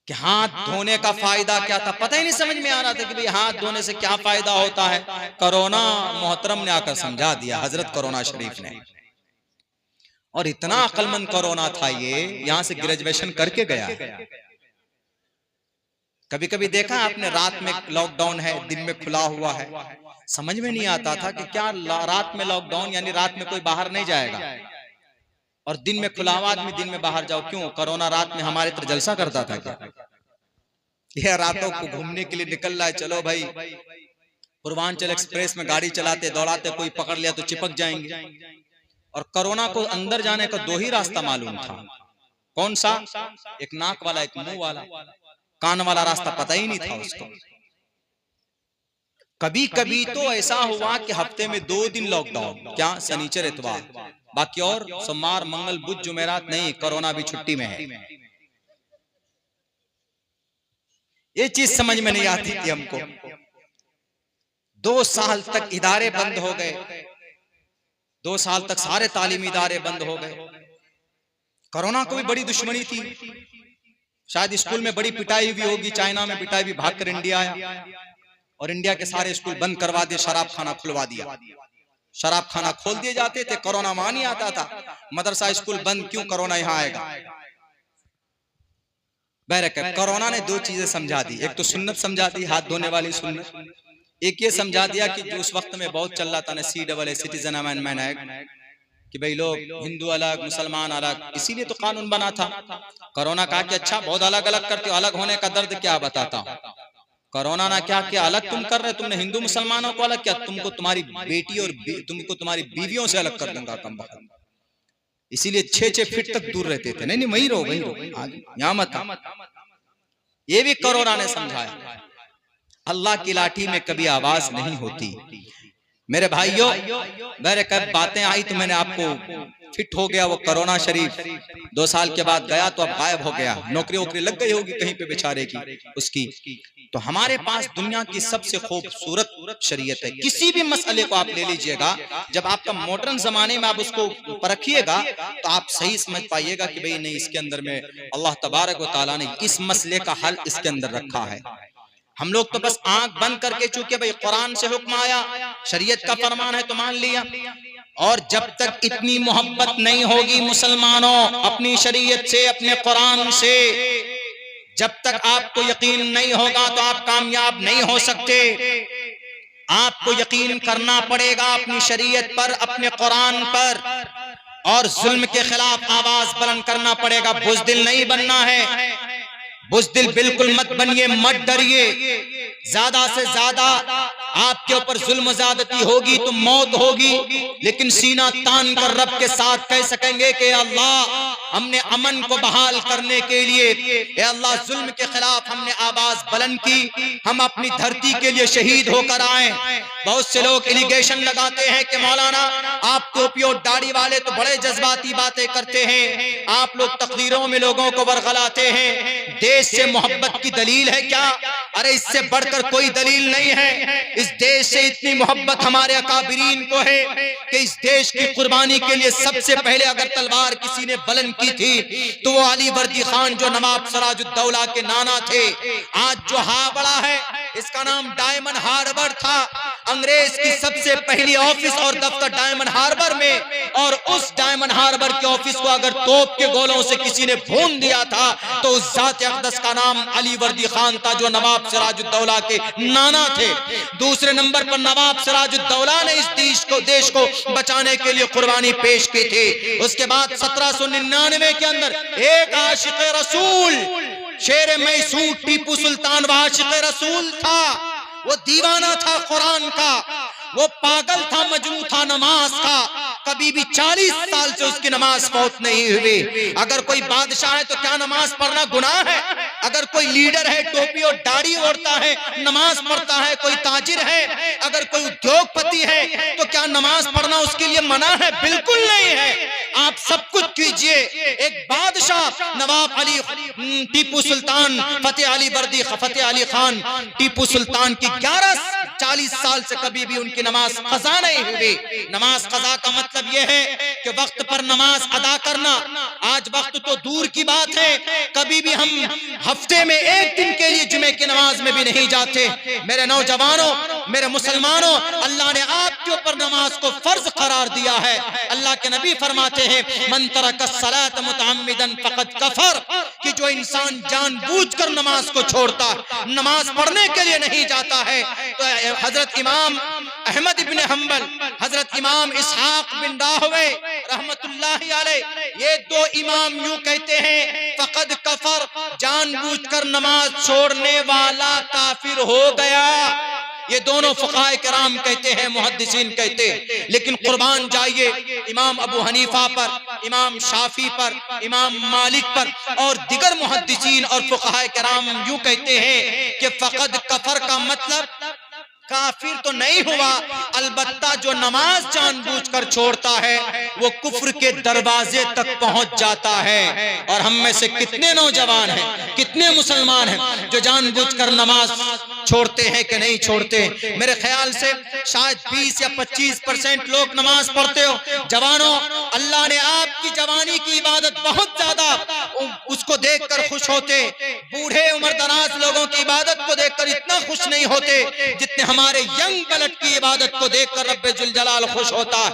Speaker 1: कि हाथ धोने का फायदा क्या था, पता ही नहीं समझ में आ रहा था कि भाई हाथ धोने से क्या फायदा होता है। कोरोना मोहतरम ने आकर समझा दिया, हजरत कोरोना शरीफ ने। और इतना अक्लमंद कोरोना था ये, यहां से ग्रेजुएशन करके गया। कभी कभी देखा आपने, रात में लॉकडाउन है, दिन में खुला हुआ है, समझ में नहीं आता था कि क्या रात में लॉकडाउन यानी रात में कोई बाहर नहीं जाएगा, और दिन में खुला हुआ आदमी दिन में बाहर जाओ। क्यों? कोरोना रात में हमारे तरह जलसा करता था क्या? यह रातों को घूमने के लिए निकल रहा है, चलो भाई पूर्वांचल एक्सप्रेस में गाड़ी चलाते दौड़ाते, कोई पकड़ लिया तो चिपक जाएंगे। और कोरोना को अंदर जाने का 2 ही रास्ता मालूम था। कौन सा? एक नाक वाला, एक मुंह वाला। कान वाला रास्ता पता ही नहीं था उसको। कभी कभी तो ऐसा हुआ कि हफ्ते में 2 दिन लॉकडाउन, क्या शनिचर इतवार, बाकी और सोमवार मंगल बुध जुमेरात नहीं, कोरोना भी छुट्टी में है। ये चीज समझ में नहीं आती थी हमको। 2 साल तक इदारे बंद हो गए, 2 साल तक सारे तालीमी इदारे बंद हो गए। कोरोना को भी बड़ी दुश्मनी थी, शायद स्कूल में बड़ी पिटाई भी होगी, चाइना में पिटाई भी, भागकर इंडिया आया और इंडिया के सारे स्कूल बंद करवा दिए, शराब खाना खुलवा दिया। शराब खाना खोल दिए जाते थे, कोरोना वहां नहीं आता था। मदरसा स्कूल बंद, क्यों? कोरोना यहाँ आएगा। बहरकत कोरोना ने 2 चीजें समझा दी। एक तो सुन्नत समझा दी, हाथ धोने वाली सुन्नत। एक ये समझा दिया कि जो उस वक्त में बहुत चल रहा था ना, CAA सिटीजन अमेंडमेंट एक्ट, कि भाई लोग हिंदू अलग मुसलमान अलग, इसीलिए तो कानून बना था। कोरोना कहा कि अच्छा बहुत अलग अलग करते हो, अलग होने का दर्द क्या बताता हूँ। कोरोना ना क्या क्या अलग तुम कर रहे, तुमने हिंदू मुसलमानों को अलग किया, तुमको तुम्हारी बेटी और तुमको तुम्हारी बीवियों से अलग कर दूंगा कम वक्त। इसीलिए 6-6 फीट तक दूर रहते थे। नहीं नहीं वहीं रहो, वहीं रहो, यहाँ मत। ये भी कोरोना ने समझाया। अल्लाह की लाठी में कभी आवाज नहीं होती। मेरे भाइयों, मेरे कब बातें आई तो मैंने आपको फिट हो गया वो कोरोना शरीफ। 2 साल के बाद गया तो अब गायब हो गया। नौकरी वोकरी लग गई होगी कहीं पे बेचारे की उसकी। तो हमारे पास दुनिया की सबसे खूबसूरत शरीयत है। किसी भी मसले को आप ले लीजिएगा, जब आपका मॉडर्न जमाने में आप उसको परखिएगा तो आप सही समझ पाइएगा कि भाई नहीं, इसके अंदर में अल्लाह तबारक व तआला ने इस मसले का हल इसके अंदर रखा है। हम लोग तो बस आंख बंद करके, चूंकि भाई कुरान से हुक्म आया, शरीयत का फरमान है तो मान लिया। और जब तक इतनी मोहब्बत नहीं होगी मुसलमानों अपनी शरीयत से, अपने कुरान से, जब तक आपको यकीन नहीं होगा तो आप कामयाब नहीं हो सकते। आपको यकीन करना पड़ेगा अपनी शरीयत पर, अपने कुरान पर, और जुल्म के खिलाफ आवाज बुलंद करना पड़ेगा। बुज़दिल नहीं बनना है, बुज़दिल बिल्कुल मत बनिए, मत डरिए। ज्यादा से ज्यादा आपके ऊपर जुल्म ज़्यादती होगी तो मौत होगी, लेकिन सीना तान कर रब के साथ कह सकेंगे कि अल्लाह हमने अमन को बहाल करने के लिए, ए अल्लाह जुल्म के खिलाफ हमने आवाज बुलंद की, हम अपनी धरती के लिए शहीद होकर आए। बहुत से लोग एलिगेशन लगाते हैं कि मौलाना आप टोपी और दाढ़ी वाले तो बड़े जज्बाती बातें करते हैं, आप लोग तकरीरों में लोगों को बरगलाते हैं। देश से मोहब्बत की दलील है क्या? अरे इससे बढ़कर कोई दलील नहीं है। इस देश से इतनी मोहब्बत हमारे अकाबिरीन को है कि इस देश की कुर्बानी के लिए सबसे पहले अगर तलवार किसी ने बुलंद की थी तो वो अली वर्दी खान, जो नवाब सिराजुद्दौला के नाना थे। आज जो हावड़ा है इसका नाम डायमंड हार्बर था। अंग्रेज की सबसे पहली ऑफिस और दफ्तर डायमंड हार्बर में, और उस डायमंड हार्बर के ऑफिस को अगर तोप के गोलों से किसी ने भून दिया था तो उस जात अक़दस का नाम अली वर्दी खान था, जो नवाब सिराजुद्दौला के नाना थे। दूसरे नंबर पर नवाब सिराजुद्दौला ने इस देश को बचाने के लिए कुर्बानी पेश की थी। उसके बाद 1799 के अंदर एक आशिक रसूल, शेर मैसूर टीपू सुल्तान वो आशिक रसूल था, वो दीवाना था कुरान का, वो पागल था, मजनू था नमाज का। कभी भी 40 साल से उसकी नमाज फौत नहीं हुई। अगर कोई बादशाह है तो क्या नमाज पढ़ना गुनाह है? अगर कोई लीडर है, टोपी और दाढ़ी ओढ़ता है, नमाज पढ़ता है, कोई ताजिर है, अगर कोई उद्योगपति है तो क्या नमाज पढ़ना उसके लिए मना है? बिल्कुल नहीं है। आप सब कुछ कीजिए। एक बादशाह नवाब अली टीपू सुल्तान फतेह अली खान टीपू सुल्तान की 40 साल से कभी भी उनकी नमाज कज़ा नहीं हुई। नमाज कज़ा का मतलब यह है कि वक्त पर नमाज अदा करना। आज वक्त तो दूर की बात है, कभी भी हम हफ्ते में एक दिन के लिए जुमे की नमाज में भी नहीं जाते। मेरे नौजवानों, मेरे मुसलमानों, अल्लाह ने आपके ऊपर नमाज को फर्ज करार दिया है। अल्लाह के नबी फरमाते हैं, मन तरका सलात मुतअम्मिदन फक़द कफर, कि जो इंसान जानबूझकर नमाज को छोड़ता, नमाज पढ़ने के लिए नहीं जाता है, तो हजरत इमाम अहमद इब्न हम्बल, हजरत इमाम इसहाक बिन राहवे रहमतुल्लाहि अलैह, ये दो इमाम यूं कहते हैं, फक़द कफर, जानबूझकर नमाज छोड़ने वाला काफिर हो गया। ये दोनों फुक़हाए किराम कहते हैं, मुहद्दिसीन कहते हैं। लेकिन कुर्बान जाइए इमाम अबू हनीफा पर, इमाम शाफी पर, इमाम मालिक पर और दिगर मुहद्दिसीन और फुक़हाए किराम यूं कहते हैं कि फ़क़द कफर का मतलब काफिर तो नहीं हुआ, अलबत्ता जो नमाज जानबूझकर छोड़ता है वो कुफ्र के दरवाजे तक पहुंच जाता है। और हम में से कितने नौजवान हैं, कितने मुसलमान हैं जो जानबूझकर नमाज छोड़ते हैं कि नहीं छोड़ते? मेरे ख्याल से शायद 20 या 25% लोग नमाज पढ़ते हो। जवानों, अल्लाह ने आपकी जवानी की इबादत बहुत ज्यादा उसको देखकर खुश होते। बूढ़े उम्र दराज लोगों की इबादत को देखकर इतना खुश नहीं होते जितने हमारे यंग ब्लड की इबादत को देखकर रब्बे जुल जलाल खुश होता है।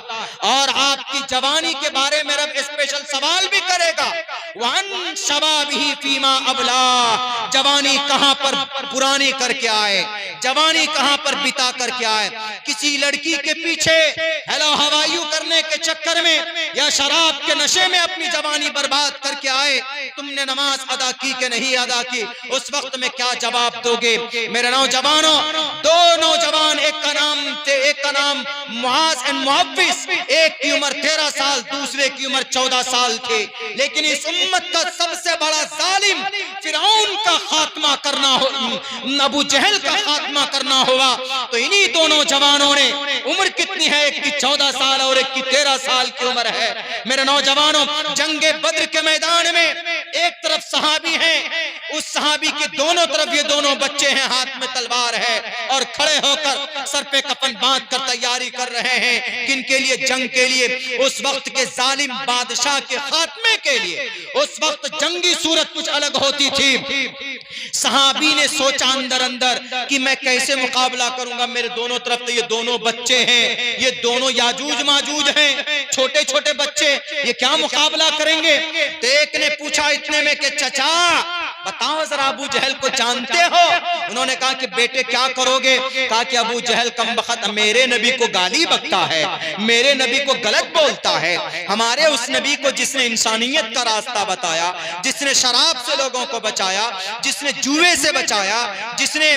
Speaker 1: और आपकी जवानी के बारे में रब स्पेशल सवाल भी करेगा, वन शबाबिही फीमा अबला, जवानी कहां पर पुरानी करके आए, जवानी कहां पर बिता करके आए। किसी लड़की के पीछे हेलो हवायू करने के चक्कर में या शराब के नशे में अपनी जवानी बर्बाद करके आए, तुमने नमाज अदा की कि नहीं अदा की, उस वक्त में क्या जवाब दोगे? मेरे नौजवानों, दो नौजवान, एक का नाम मुआज एंड मुअव्विस, एक की उम्र 13 साल, दूसरे की उम्र 14 साल थे। लेकिन इस उम्मत का सबसे बड़ा जालिम फिरौन का खात्मा करना हो, अबू जहल का खात्मा करना होगा तो इन्हीं दोनों जवानों ने, उम्र कितनी है, एक की 14 साल और एक की 13 साल की उम्र है। मेरे नौजवानों, जंगे बद्र के मैदान में एक तरफ सहाबी हैं, उस सहाबी के दोनों तरफ ये दोनों बच्चे हैं, हाथ में तलवार है और खड़े होकर सर पे कफन बांध कर तैयारी कर रहे हैं। किनके लिए? जंग के लिए। उस वक्त के जालिम बादशाह के खात्मे के लिए। उस वक्त जंगी सूरत कुछ अलग होती थी। सहाबी ने सोचा अंदर अंदर कि मैं कैसे मुकाबला करूंगा, मेरे दोनों तरफ तो ये दोनों बच्चे हैं, ये दोनों याजूज माजूज हैं, छोटे छोटे बच्चे, ये क्या मुकाबला करेंगे? तो एक ने पूछा इतने में कि चचा बताओ जरा, अबू जहल को जानते हो? उन्होंने कहा कि बेटे क्या करोगे? कहा कि अबू जहल कमबख्त मेरे नबी को गाली बकता है, मेरे नबी को गलत बोलता है। हमारे उस नबी को जिसने इंसानियत का रास्ता बताया, जिसने शराब से लोगों को बचाया, जिसने जुए से बचाया, जिसने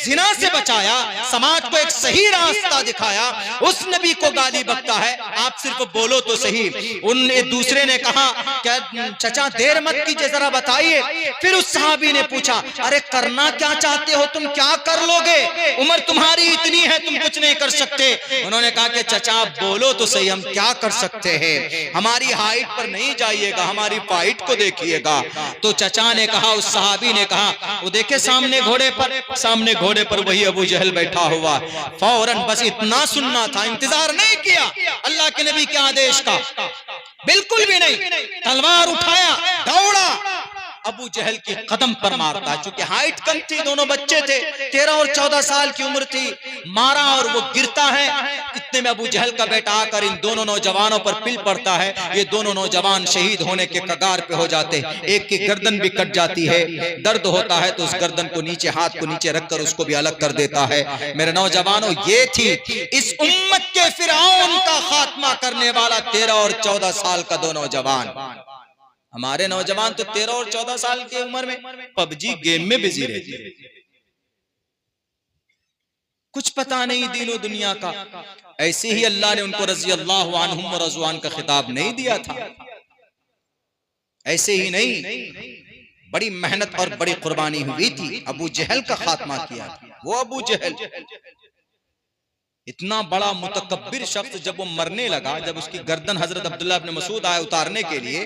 Speaker 1: जिना से बचाया, समाज को एक सही रास्ता दिखाया, उस नबी को गाली बकता है। आप सिर्फ बोलो तो सही। उन दूसरे ने कहा क्या चचा देर मत कीजिए, जरा बताइए। फिर उस सहाबी ने पूछा अरे करना क्या चाहते हो, तुम क्या कर लोगे? उम्र तुम्हारी इतनी है, तुम कुछ नहीं कर सकते। उन्होंने कहा कि चचा बोलो तो सही, हम क्या कर सकते हैं? हमारी हाइट पर नहीं जाइएगा, हमारी फाइट को देखिएगा। तो चचा ने कहा, उस सहाबी ने कहा, वो देखे सामने घोड़े पर वही अबू जहल बैठा हुआ। फौरन बस इतना सुनना था, इंतजार नहीं किया अल्लाह के नबी के आदेश का, बिल्कुल भी नहीं। तलवार उठाया, दौड़ा अबू जहल की कदम पर मारता है। चूंकि हाइट कम थी, दोनों बच्चे थे, 13 और 14 साल की उम्र थी, मारा और वो गिरता है। इतने में अबू जहल का बेटा आकर इन दोनों नौजवानों पर पिल पड़ता है। ये दोनों नौजवान शहीद होने के कगार पे हो जाते हैं। एक की गर्दन भी कट जाती है। दर्द होता है तो उस गर्दन को नीचे, हाथ को नीचे रखकर उसको भी अलग कर देता है। मेरे नौजवानों, ये थी इस उम्मत के फिरौन का खात्मा करने वाला 13 और 14 साल का दो नौजवान। हमारे नौजवान तो 13 और 14 साल की उम्र में पबजी गेम में बिजी रहते हैं, कुछ पता नहीं दीनो दुनिया का। ऐसे ही अल्लाह ने उनको रज़ी अल्लाहु अन्हुम व रज़वान का खिताब नहीं दिया था। ऐसे ही नहीं, बड़ी मेहनत और बड़ी कुर्बानी हुई थी। अबू जहल का खात्मा किया था। वो अबू जहल इतना बड़ा मुतकब्बिर शख्स, जब वो मरने लगा, जब उसकी गर्दन हजरत अब्दुल्ला इब्न मसूद आए उतारने के लिए,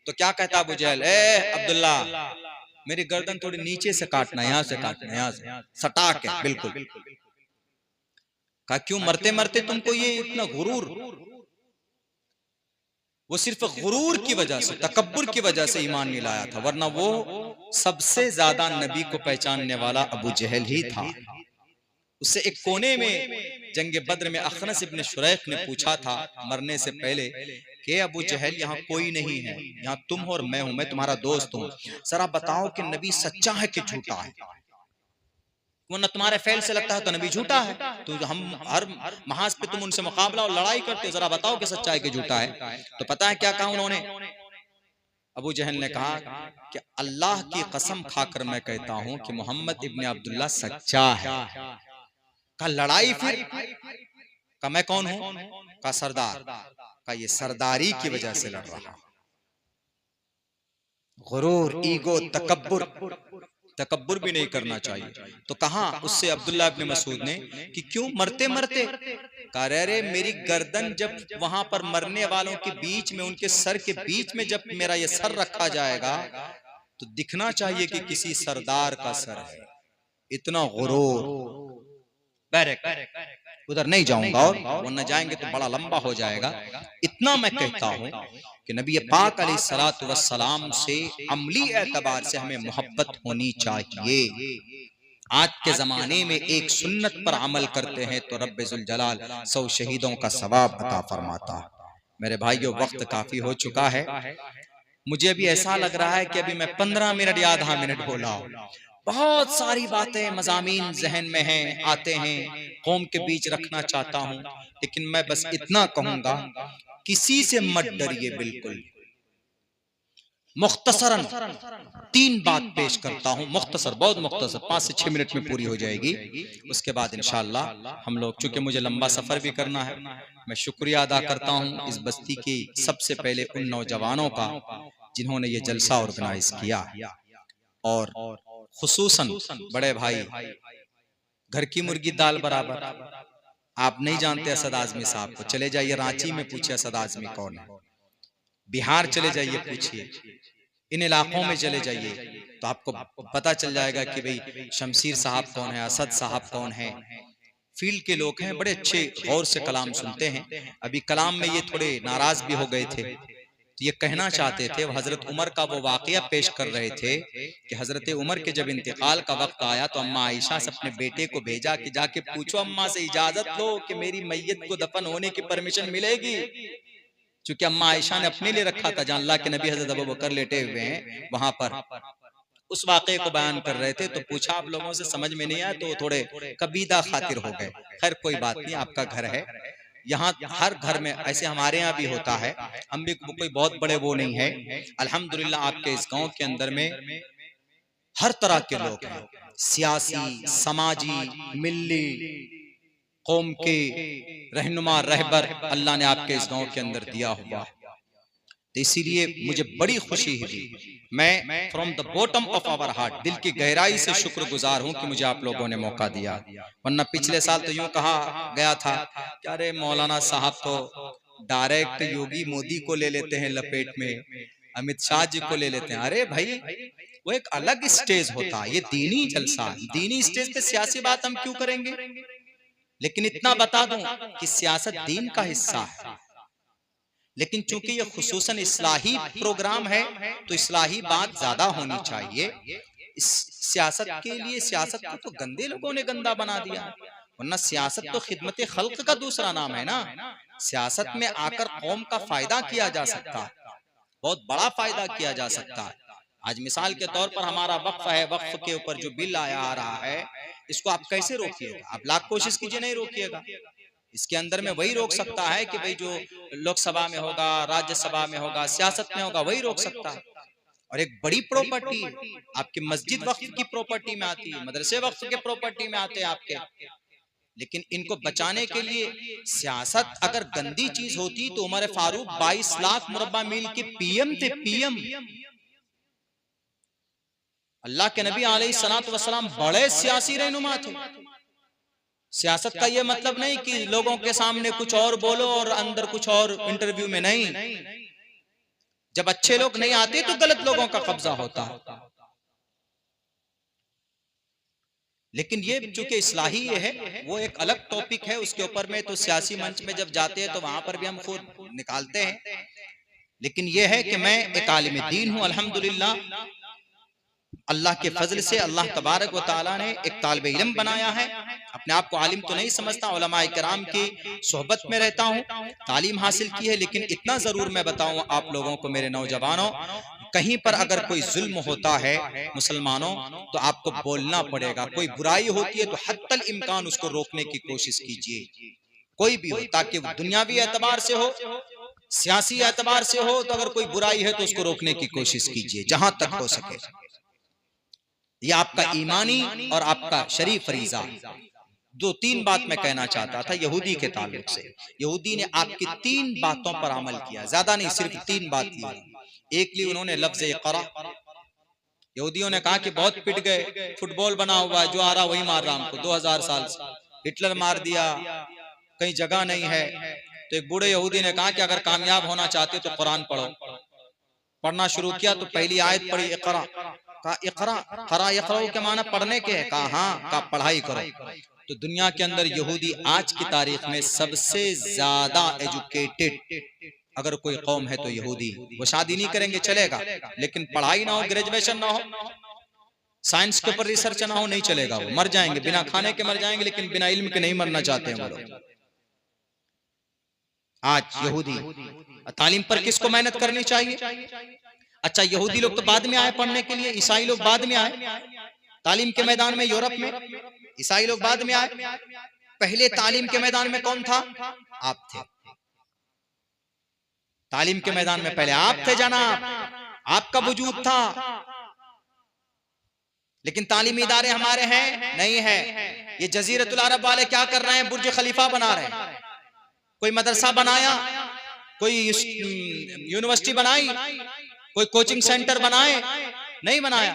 Speaker 1: तो क्या कहता अबू जहल, ए अब्दुल्ला, मेरी गर्दन थोड़ी नीचे से काटना, यहां से काटना, यहां से सटा के बिल्कुल। कहा क्यों, मरते मरते तुमको ये इतना गुरूर? वो सिर्फ गुरूर की वजह से, तकब्बुर की वजह से ईमान नहीं लाया था, वरना वो सबसे ज्यादा नबी को पहचानने वाला अबू जहल ही था। उससे एक कोने में जंग बद्र में अखनस इब्न शुरैक ने पूछा था मरने से पहले कि अबू जहल, यहाँ कोई नहीं है, यहाँ तुम हो और मैं हूं, मैं तुम्हारा दोस्त हूं, जरा बताओ कि नबी सच्चा है कि झूठा है? वरना तुम्हारे फैल से लगता है तो नबी झूठा है, तो हम हर महाज पे तुम उनसे मुकाबला और लड़ाई करते, जरा बताओ कि सच्चा है कि झूठा है? तो पता है क्या कहा उन्होंने? अबू जहल ने कहा कि अल्लाह की कसम खाकर मैं कहता हूं कि मोहम्मद इब्न अब्दुल्ला सच्चा है। का लड़ाई फिर? का मैं कौन हूं? का सरदार। का ये सरदारी की वजह से लड़ रहा। गुरूर, ईगो, तकब्बुर भी नहीं करना चाहिए। तो कहा उससे अब्दुल्ला इब्न मसूद ने कि क्यों मरते मरते? कह रहे मेरी गर्दन जब वहां पर मरने वालों के बीच में, उनके सर के बीच में जब मेरा ये सर रखा जाएगा तो दिखना चाहिए कि किसी सरदार का सर है। इतना गुरूर। उधर नहीं जाऊंगा, और वरना जाएंगे तो बड़ा लंबा हो जाएगा। इतना मैं कहता हूं कि नबी पाक अलैहिस्सलातु वस्सलाम से अमली एतबार से हमें मोहब्बत होनी चाहिए। आज के जमाने में एक सुन्नत पर अमल करते हैं तो रब्बे जुल जलाल 100 शहीदों का सवाब अता फरमाता है। मेरे भाइयों, वक्त काफी हो चुका है। मुझे अभी ऐसा लग रहा है कि अभी मैं 15 मिनट या आधा मिनट बोला हूं। बहुत सारी बातें मज़ामीन जहन में हैं, आते हैं, कौम के बीच रखना चाहता हूं, लेकिन मैं बस इतना कहूंगा, किसी से मत डरिए। बिल्कुल मुख्तसरन 3 बात पेश करता हूं, मुख्तसर, बहुत मुख्तसर, 5 से 6 मिनट में पूरी हो जाएगी। उसके बाद इंशाअल्लाह हम लोग, चूंकि मुझे लंबा सफर भी करना है, मैं शुक्रिया अदा करता हूं इस बस्ती की सबसे पहले उन नौजवानों का जिन्होंने ये जलसा ऑर्गेनाइज किया, और खुसूसन बड़े भाई घर की मुर्गी दाल बराबर। आप नहीं जानते असद आजमी साहब को, चले जाइए रांची में पूछिए असद आजमी कौन है, बिहार चले जाइए पूछिए, इन इलाकों में चले जाइए तो आपको पता चल जाएगा कि भाई शमशीर साहब कौन है, असद साहब कौन है। फील्ड के लोग हैं, बड़े अच्छे गौर से कलाम सुनते हैं। अभी कलाम में ये थोड़े नाराज भी हो गए थे, तो ये कहना चाहते थे, हजरत उमर का वो वाकया पेश कर रहे थे कि हजरत उमर के जब इंतकाल का वक्त आया तो अम्मा आयशा से अपने बेटे को भेजा कि जाके पूछो अम्मा से इजाजत लो कि मेरी मैयत को दफन होने की परमिशन मिलेगी। चूंकि अम्मा आयशा ने अपने लिए रखा था, जहां अल्लाह के नबी हजरत अबू बकर लेटे हुए हैं वहां पर, उस वाकये को बयान कर रहे थे। तो पूछा, आप लोगों से समझ में नहीं आया तो थोड़े कबीदा खातिर हो गए। खैर कोई बात नहीं, आपका घर है, यहाँ हर घर में ऐसे हमारे यहाँ भी होता है, हम भी कोई बहुत बड़े वो नहीं है। अल्हम्दुलिल्लाह आपके इस गांव के अंदर में हर तरह के लोग हैं, सियासी, समाजी, मिल्ली, कौम के रहनुमा, रहबर अल्लाह ने आपके इस गांव के अंदर दिया हुआ। तो इसीलिए मुझे बड़ी खुशी हुई, मैं from the bottom of our heart, दिल की गहराई से शुक्रगुजार हूं कि मुझे आप लोगों ने मौका दिया। वरना पिछले साल तो यूं कहा गया था कि अरे मौलाना साहब तो डायरेक्ट योगी मोदी को ले लेते हैं लपेट में, अमित शाह जी को ले लेते हैं। अरे भाई वो एक अलग स्टेज होता है, ये दीनी जलसा, दीनी स्टेज पे सियासी बात हम क्यों करेंगे। लेकिन इतना बता दूं कि सियासत दीन का हिस्सा है। लेकिन चूंकि ये खुसूसन इस्लाही प्रोग्राम है तो इस्लाही बात ज्यादा होनी चाहिए। इस सियासत के लिए, सियासत को तो गंदे लोगों ने गंदा बना दिया, वरना सियासत तो खिदमत खल्क का दूसरा नाम है ना। सियासत में आकर कौम का फायदा किया जा सकता है, बहुत बड़ा फायदा किया जा सकता है। आज मिसाल के तौर पर हमारा वक्फ है, वक्फ के ऊपर जो बिल आया आ रहा है, इसको आप कैसे रोकिएगा? आप लाख कोशिश कीजिए, नहीं रोकिएगा। इसके अंदर में वही रोक सकता है कि भाई जो लोकसभा में होगा, राज्यसभा में होगा, सियासत में होगा, वही रोक सकता है। और एक बड़ी प्रॉपर्टी आपकी मस्जिद वक्फ की प्रॉपर्टी में आती है, मदरसे वक्फ के प्रॉपर्टी में आते हैं आपके। लेकिन इनको बचाने के लिए सियासत अगर गंदी चीज होती तो उमर फारूक 22 लाख मुरब्बा मील के पीएम थे, पीएम। अल्लाह के नबी अलैहिस्सलातु वस्सलाम बड़े सियासी रहनुमा थे। सियासत का ये मतलब नहीं कि लोगों के सामने कुछ और बोलो और अंदर कुछ और, इंटरव्यू में नहीं। जब अच्छे लोग नहीं आते तो गलत लोगों का कब्जा होता है। लेकिन ये चूंकि इस्लाही ये है, वो एक अलग टॉपिक है, उसके ऊपर में तो सियासी मंच में जब जाते हैं तो वहां पर भी हम खुद निकालते हैं। लेकिन ये है कि मैं एक आलिम दीन हूं, अल्हम्दुलिल्लाह। अल्लाह के फजल से अल्लाह तबारक व तआला ने एक तालिब इल्म बनाया है। अपने आप को आलिम तो नहीं समझता, उलमाए किराम की सोहबत में रहता हूँ, तालीम हासिल की है। लेकिन इतना जरूर मैं बताऊं आप लोगों को, मेरे नौजवानों, कहीं पर अगर कोई जुल्म होता है मुसलमानों तो आपको बोलना पड़ेगा। कोई बुराई होती है तो हत्तल इम्कान उसको रोकने की कोशिश कीजिए, कोई भी हो, ताकि दुनियावी एतबार से हो, सियासी एतबार से हो, तो अगर कोई बुराई है तो उसको रोकने की कोशिश कीजिए जहां तक हो सके। ये आपका ईमानी और आपका शरीफ फरीजा। दो तीन बात मैं कहना चाहता था यहूदी के ताल्लुक से। यहूदी ने आपकी 3 बातों पर अमल किया, ज्यादा नहीं, सिर्फ 3 बात ली। एक ली उन्होंने लफ्ज इक़रा। यहूदियों ने कहा कि बहुत पिट गए, फुटबॉल बना हुआ है, जो आ रहा वही मार रहा हमको, 2000 साल से हिटलर मार दिया, कहीं जगह नहीं है। तो एक बूढ़े यहूदी ने कहा कि अगर कामयाब होना चाहते तो कुरान पढ़ो। पढ़ना शुरू किया तो पहली आयत पढ़ी इक़रा। कहा इक़रा, क़रा यक़रा के माना पढ़ने के है? कहा हाँ। कहा पढ़ाई करो। तो दुनिया के अंदर यहूदी आज की तारीख में सबसे ज्यादा एजुकेटेड अगर कोई कौम है तो यहूदी। वो शादी नहीं करेंगे चलेगा, लेकिन पढ़ाई ना हो, ग्रेजुएशन ना हो, साइंस के ऊपर रिसर्च ना हो, नहीं चलेगा। वो मर जाएंगे, बिना खाने के मर जाएंगे, लेकिन बिना इल्म के नहीं मरना चाहते हैं वो लोग। आज यहूदी तालीम पर किसको मेहनत करनी चाहिए? अच्छा, यहूदी लोग तो बाद में आए पढ़ने के लिए, ईसाई लोग बाद में आए तालीम के मैदान में। यूरोप में ईसाई लोग बाद में आए, पहले तालीम के मैदान में कौन था? आप थे। तालीम के मैदान में पहले आप थे जनाब, आपका वजूद था। लेकिन तालीमी इदारे हमारे हैं नहीं है। ये जजीरतुल अरब वाले क्या कर रहे हैं? बुर्ज खलीफा बना रहे हैं। कोई मदरसा बनाया, कोई यूनिवर्सिटी बनाई, कोई कोचिंग सेंटर बनाए? नहीं बनाया।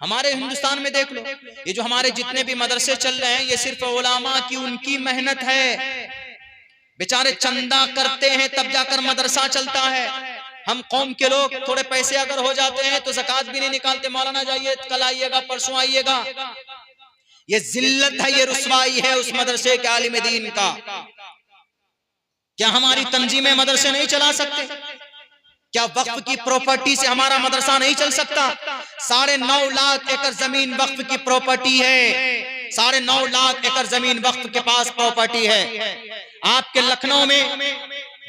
Speaker 1: हमारे हिंदुस्तान में देख लो, ये जो हमारे जितने भी मदरसे चल रहे हैं, ये सिर्फ उलामा की उनकी मेहनत है। बेचारे चंदा करते हैं तब जाकर मदरसा चलता है। हम कौम के लोग थोड़े पैसे अगर हो जाते हैं तो ज़कात भी नहीं निकालते। मौलाना जाइए, कल आइएगा, परसों आइएगा। ये जिल्लत है, ये रुसवाई है उस मदरसे के आलिम दीन का। क्या हमारी तंजीमें मदरसे नहीं चला सकते? क्या वक्फ की प्रॉपर्टी से हमारा मदरसा नहीं चल सकता? 9.5 लाख एकड़ जमीन वक्फ की प्रॉपर्टी है। 9.5 लाख एकड़ जमीन वक्फ के पास प्रॉपर्टी है। आपके लखनऊ में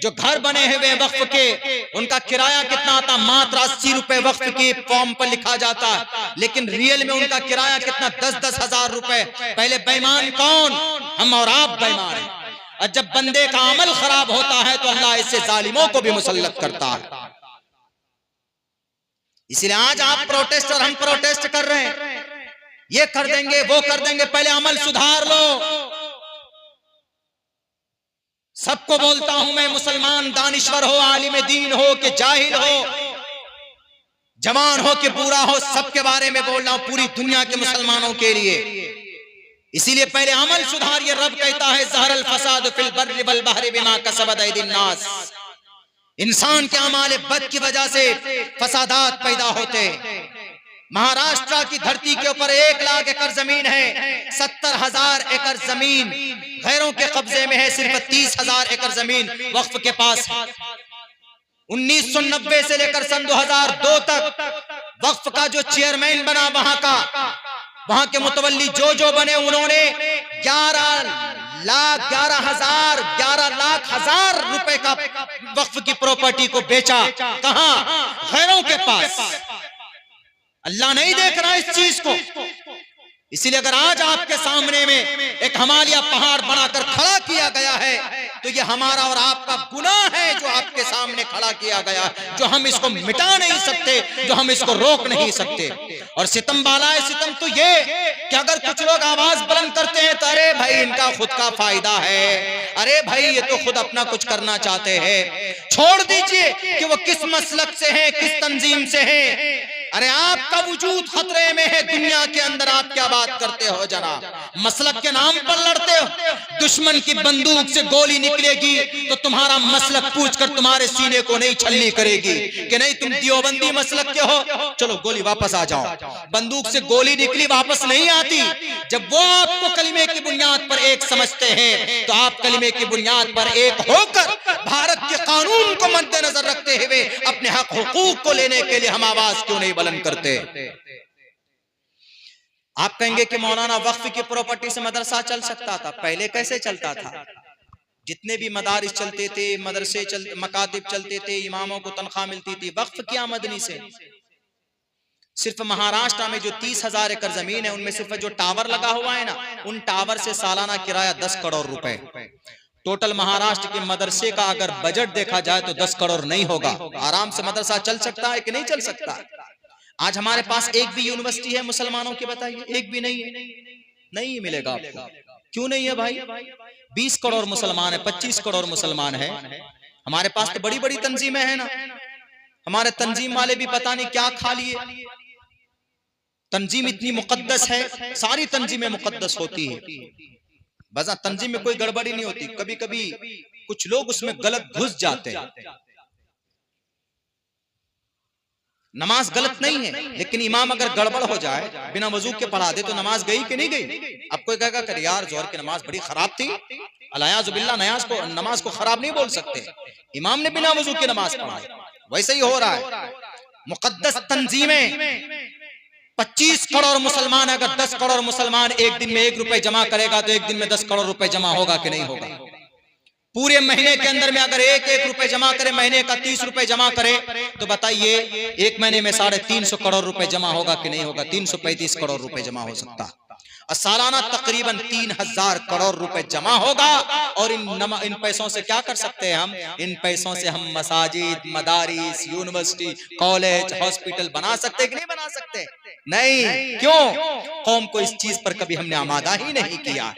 Speaker 1: जो घर बने हुए वक्फ के, उनका किराया कितना आता? मात्र 80 रुपए वक्फ के फॉर्म पर लिखा जाता है, लेकिन रियल में उनका किराया कितना? 10-10 हजार रुपए। पहले बेईमान कौन? हम और आप बेईमान हैं। और जब बंदे का अमल खराब होता है तो अल्लाह इससे जालिमों को भी मुसल्लत करता है। इसलिए आज आप प्रोटेस्ट और हम प्रोटेस्ट कर रहे हैं, ये कर देंगे, वो कर देंगे, पहले अमल सुधार लो। सबको बोलता हूं मैं, मुसलमान दानिश्वर हो, आलिम दीन हो कि जाहिल हो, जवान हो कि बूढ़ा हो, सबके बारे में बोल रहा हूं, पूरी दुनिया के मुसलमानों के लिए। इसीलिए पहले अमल सुधारिए। रब कहता है ज़हरल फसाद फिल बर्रि वल बहरि बिमा कसबत ऐदिन नास। इंसान के अमाल बद की वजह से फसादात पैदा होते। महाराष्ट्र की धरती के ऊपर 1 लाख एकड़ जमीन है, 70,000 एकड़ जमीन गैरों के कब्जे में है, सिर्फ 30,000 एकड़ जमीन वक्फ के पास है। 1990 से लेकर सन 2002 तक वक्फ का जो चेयरमैन बना वहां के मुतवल्ली जो बने, उन्होंने 11 लाख हजार रुपए का वक्फ की प्रॉपर्टी को बेचा। कहां? गैरों के पास। अल्लाह नहीं देख रहा इस चीज को। इसीलिए अगर आज आपके सामने में एक हिमालय पहाड़ बनाकर खड़ा किया गया है तो ये हमारा और आपका गुनाह है जो आपके सामने खड़ा किया गया, जो हम इसको मिटा नहीं सकते, जो हम इसको रोक नहीं सकते। और सितम बालाए सितम तो ये कि अगर कुछ लोग आवाज बुलंद करते हैं तो अरे भाई इनका खुद का फायदा है, अरे भाई ये तो खुद अपना कुछ करना चाहते हैं। छोड़ दीजिए कि वो किस मसलक से है, किस तंजीम से है। अरे आपका वजूद खतरे में है दुनिया के अंदर, आप क्या बात करते हो जनाब? मसलक के नाम पर लड़ते हो। दुश्मन की बंदूक से गोली निकलेगी तो तुम्हारा मसलक पूछकर तुम्हारे सीने को नहीं छलनी करेगी कि नहीं तुम देवबंदी मसलक के हो, चलो गोली वापस आ जाओ। बंदूक से गोली निकली वापस नहीं आती। जब वो आपको कलिमे की बुनियाद पर एक समझते हैं तो आप कलिमे की बुनियाद पर एक होकर भारत के कानून को मद्देनजर रखते हुए अपने हक हुकूक को लेने के लिए हम आवाज क्यों नहीं बुलंद करते? आप कहेंगे कि मौलाना वक्फ की प्रॉपर्टी से मदरसा चल सकता था। पहले कैसे चलता था? जितने भी मदारिस चलते थे, मदरसे मकातिब चलते थे, इमामों को तनख्वाह मिलती थी। वक्फ की आमदनी से सिर्फ महाराष्ट्र में जो 30,000 एकड़ जमीन है उनमें सिर्फ जो टावर लगा हुआ है ना, उन टावर से सालाना किराया 10 करोड़ रुपए। टोटल महाराष्ट्र के मदरसे का अगर बजट देखा जाए तो 10 करोड़ नहीं होगा। आराम से मदरसा चल सकता है कि नहीं चल सकता? आज हमारे पास एक भी यूनिवर्सिटी है मुसलमानों की? बताइए, एक भी नहीं है। नहीं मिलेगा आपको। क्यों नहीं है भाई? 20 करोड़ मुसलमान है, 25 करोड़ मुसलमान है। हमारे पास तो बड़ी बड़ी तंजीमें हैं ना। हमारे तंजीम वाले भी पता नहीं क्या खा लिए। तंजीम इतनी मुकद्दस है, सारी तंजीमें मुकद्दस होती है, बस तंजीम में कोई गड़बड़ी नहीं होती। कभी कभी कुछ लोग उसमें गलत घुस जाते हैं। नमाज गलत नहीं है, लेकिन इमाम अगर गड़बड़ हो जाए, बिना वजू के पढ़ा दे तो नमाज गई कि नहीं गई? अब कोई कहेगा कर यार जोहर की नमाज बड़ी खराब थी, अलायाजुबिल्लाह नमाज को खराब नहीं बोल सकते। इमाम ने बिना वजू की नमाज पढ़ाई, वैसे ही हो रहा है। मुकद्दस तंजीमें 25 करोड़ मुसलमान, अगर 10 करोड़ मुसलमान एक दिन में 1 रुपए जमा करेगा तो एक दिन में 10 करोड़ रुपए जमा होगा कि नहीं होगा? पूरे महीने के अंदर में अगर एक रुपए जमा करे, महीने का 30 रुपए जमा करे तो बताइए एक महीने में 350 करोड़ रुपए जमा होगा कि नहीं होगा? 335 करोड़ रुपए जमा हो सकता है। और सालाना तकरीबन 3000 करोड़ रुपए जमा होगा। और इन पैसों से क्या कर सकते हैं हम? इन पैसों से हम मसाजिद, मदारिस, यूनिवर्सिटी, कॉलेज, हॉस्पिटल बना सकते हैं कि नहीं बना सकते? नहीं। क्यों? कौम को इस चीज पर कभी हमने आमादा ही नहीं किया।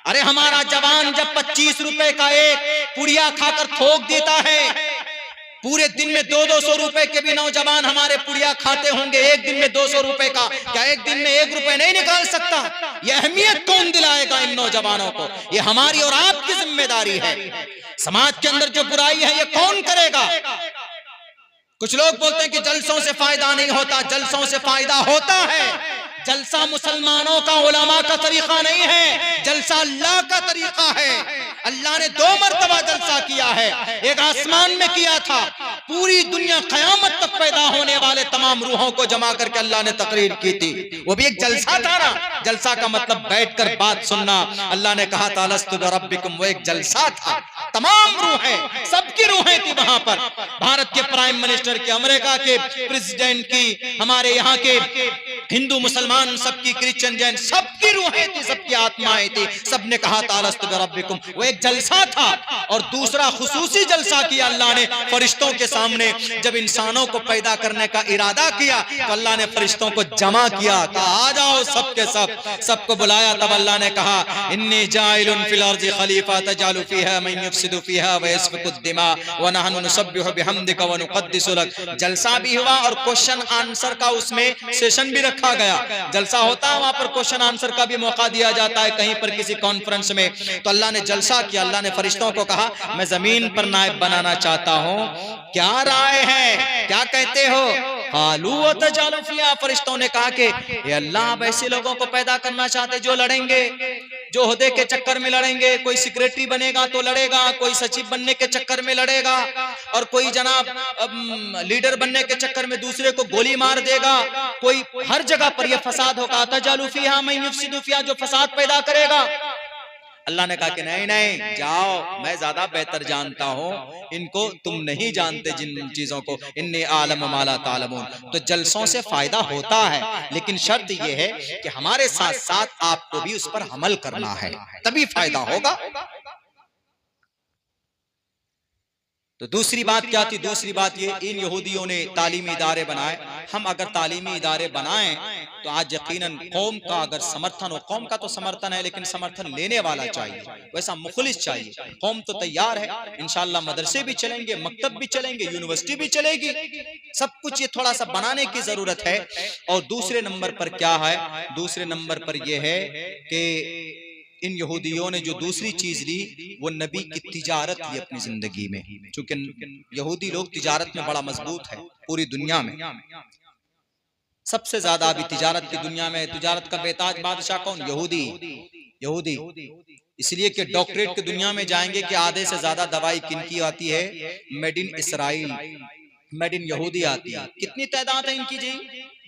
Speaker 1: अरे हमारा जवान जब 25 रुपए का एक पुड़िया खाकर थोक देता है, पूरे दिन में 200 रुपए के भी नौजवान हमारे पुड़िया खाते होंगे, एक दिन में 200 रुपए का, क्या एक दिन में 1 रुपए नहीं निकाल सकता? ये अहमियत कौन दिलाएगा इन नौजवानों को? ये हमारी और आपकी जिम्मेदारी है। समाज के अंदर जो बुराई है ये कौन करेगा? कुछ लोग बोलते हैं कि जलसों से फायदा नहीं होता, जलसों से फायदा होता है। जलसा मुसलमानों का, उलमा का तरीका नहीं है, जलसा अल्लाह का तरीका है। अल्लाह ने 2 मरतबा जलसा किया है। एक आसमान में किया था, पूरी दुनिया क़यामत तक पैदा होने वाले तमाम रूहों को जमा करके अल्लाह ने तकरीर की थी, वो भी एक जलसा था ना। जलसा का मतलब बैठकर बात सुनना। अल्लाह ने कहा था अलस्तु बिरब्बिकुम, वो एक जलसा था। तमाम रूहें, सबकी रूहें थी वहां पर। भारत के प्राइम मिनिस्टर की, अमेरिका के प्रेसिडेंट की, हमारे यहाँ के हिंदू मुसलमान सबकी, क्रिश्चियन जैन सबकी रूहें थी, सबकी आत्माएं थी। सबने कहा था अलस्तु बिरब्बिकुम, वो एक जलसा था। और दूसरा खुसूसी जलसा किया अल्लाह ने फरिश्तों के सामने। जब इंसानों को पैदा करने का इरादा किया तो अल्लाह ने फरिश्तों को जमा किया, कहा आ जाओ सबके सब, सबको बुलाया। तब अल्लाह ने कहा इन्नी जाइलुन फिल अर्ज़ि खलीफा तजालु फीहा मन युफ्सिदु फीहा व यस्फिकु दिमा व नहनु नुसब्बिहु बिहम्दिका व नुक़द्दिसु लक। जलसा भी हुआ और क्वेश्चन आंसर का उसमें सेशन भी रखा गया। जलसा होता है वहां पर क्वेश्चन आंसर का भी मौका दिया जाता है कहीं पर किसी कॉन्फ्रेंस में। तो अल्लाह ने जलसा किया। अल्लाह ने फरिश्तों को कहा मैं जमीन पर नायब बनाना चाहता हूं, क्या राय है, क्या कहते हो? आलू व तजालु फिहा, फरिश्तों ने कहा कि ये अल्लाह आप ऐसे लोगों को पैदा करना चाहते जो लड़ेंगे। जो ओहदे के चक्कर में लड़ेंगे, कोई सेक्रेटरी बनेगा तो लड़ेगा, कोई सचिव बनने के चक्कर में लड़ेगा, और कोई जनाब लीडर बनने के चक्कर में दूसरे को गोली मार देगा, कोई हर जगह पर यह फसाद होगा। तजालु फीहा मन युफ्सिदु फीहा, जो फसाद पैदा करेगा। अल्लाह ने कहा कि नहीं नहीं जाओ, मैं ज्यादा बेहतर जानता हूं, इनको तुम नहीं जानते जिन चीजों को, इन्नी आलम मा ला तालमून। तो जलसों से फायदा होता है, लेकिन शर्त यह है कि हमारे साथ साथ आपको भी उस पर अमल करना है, तभी फायदा होगा। तो दूसरी बात क्या थी? दूसरी बात ये, इन यहूदियों ने तालीमी इदारे बनाए। हम अगर तालीमी इदारे बनाएं तो आज यकीनन कौम का अगर समर्थन हो, कौम का तो समर्थन है लेकिन समर्थन लेने वाला चाहिए, वैसा मुखलिस चाहिए। कौम तो तैयार है, इंशाअल्लाह मदरसे भी चलेंगे, मकतब भी चलेंगे, यूनिवर्सिटी भी चलेगी, सब कुछ ये थोड़ा सा बनाने की जरूरत है। और दूसरे नंबर पर क्या है? दूसरे नंबर पर यह है कि इन यहूदियों ने जो दूसरी चीज ली वो नबी की तिजारत ली अपनी जिंदगी में। चूंकि यहूदी लोग तिजारत में बड़ा मजबूत है, पूरी दुनिया में सबसे ज्यादा अभी तिजारत की दुनिया में, तिजारत का बेताज बादशाह कौन? यहूदी। यहूदी इसलिए कि डॉक्टरेट की दुनिया में जाएंगे कि आधे से ज्यादा दवाई किनकी आती है? Made in Israel, made in यहूदी आती है। कितनी तादाद है इनकी जी?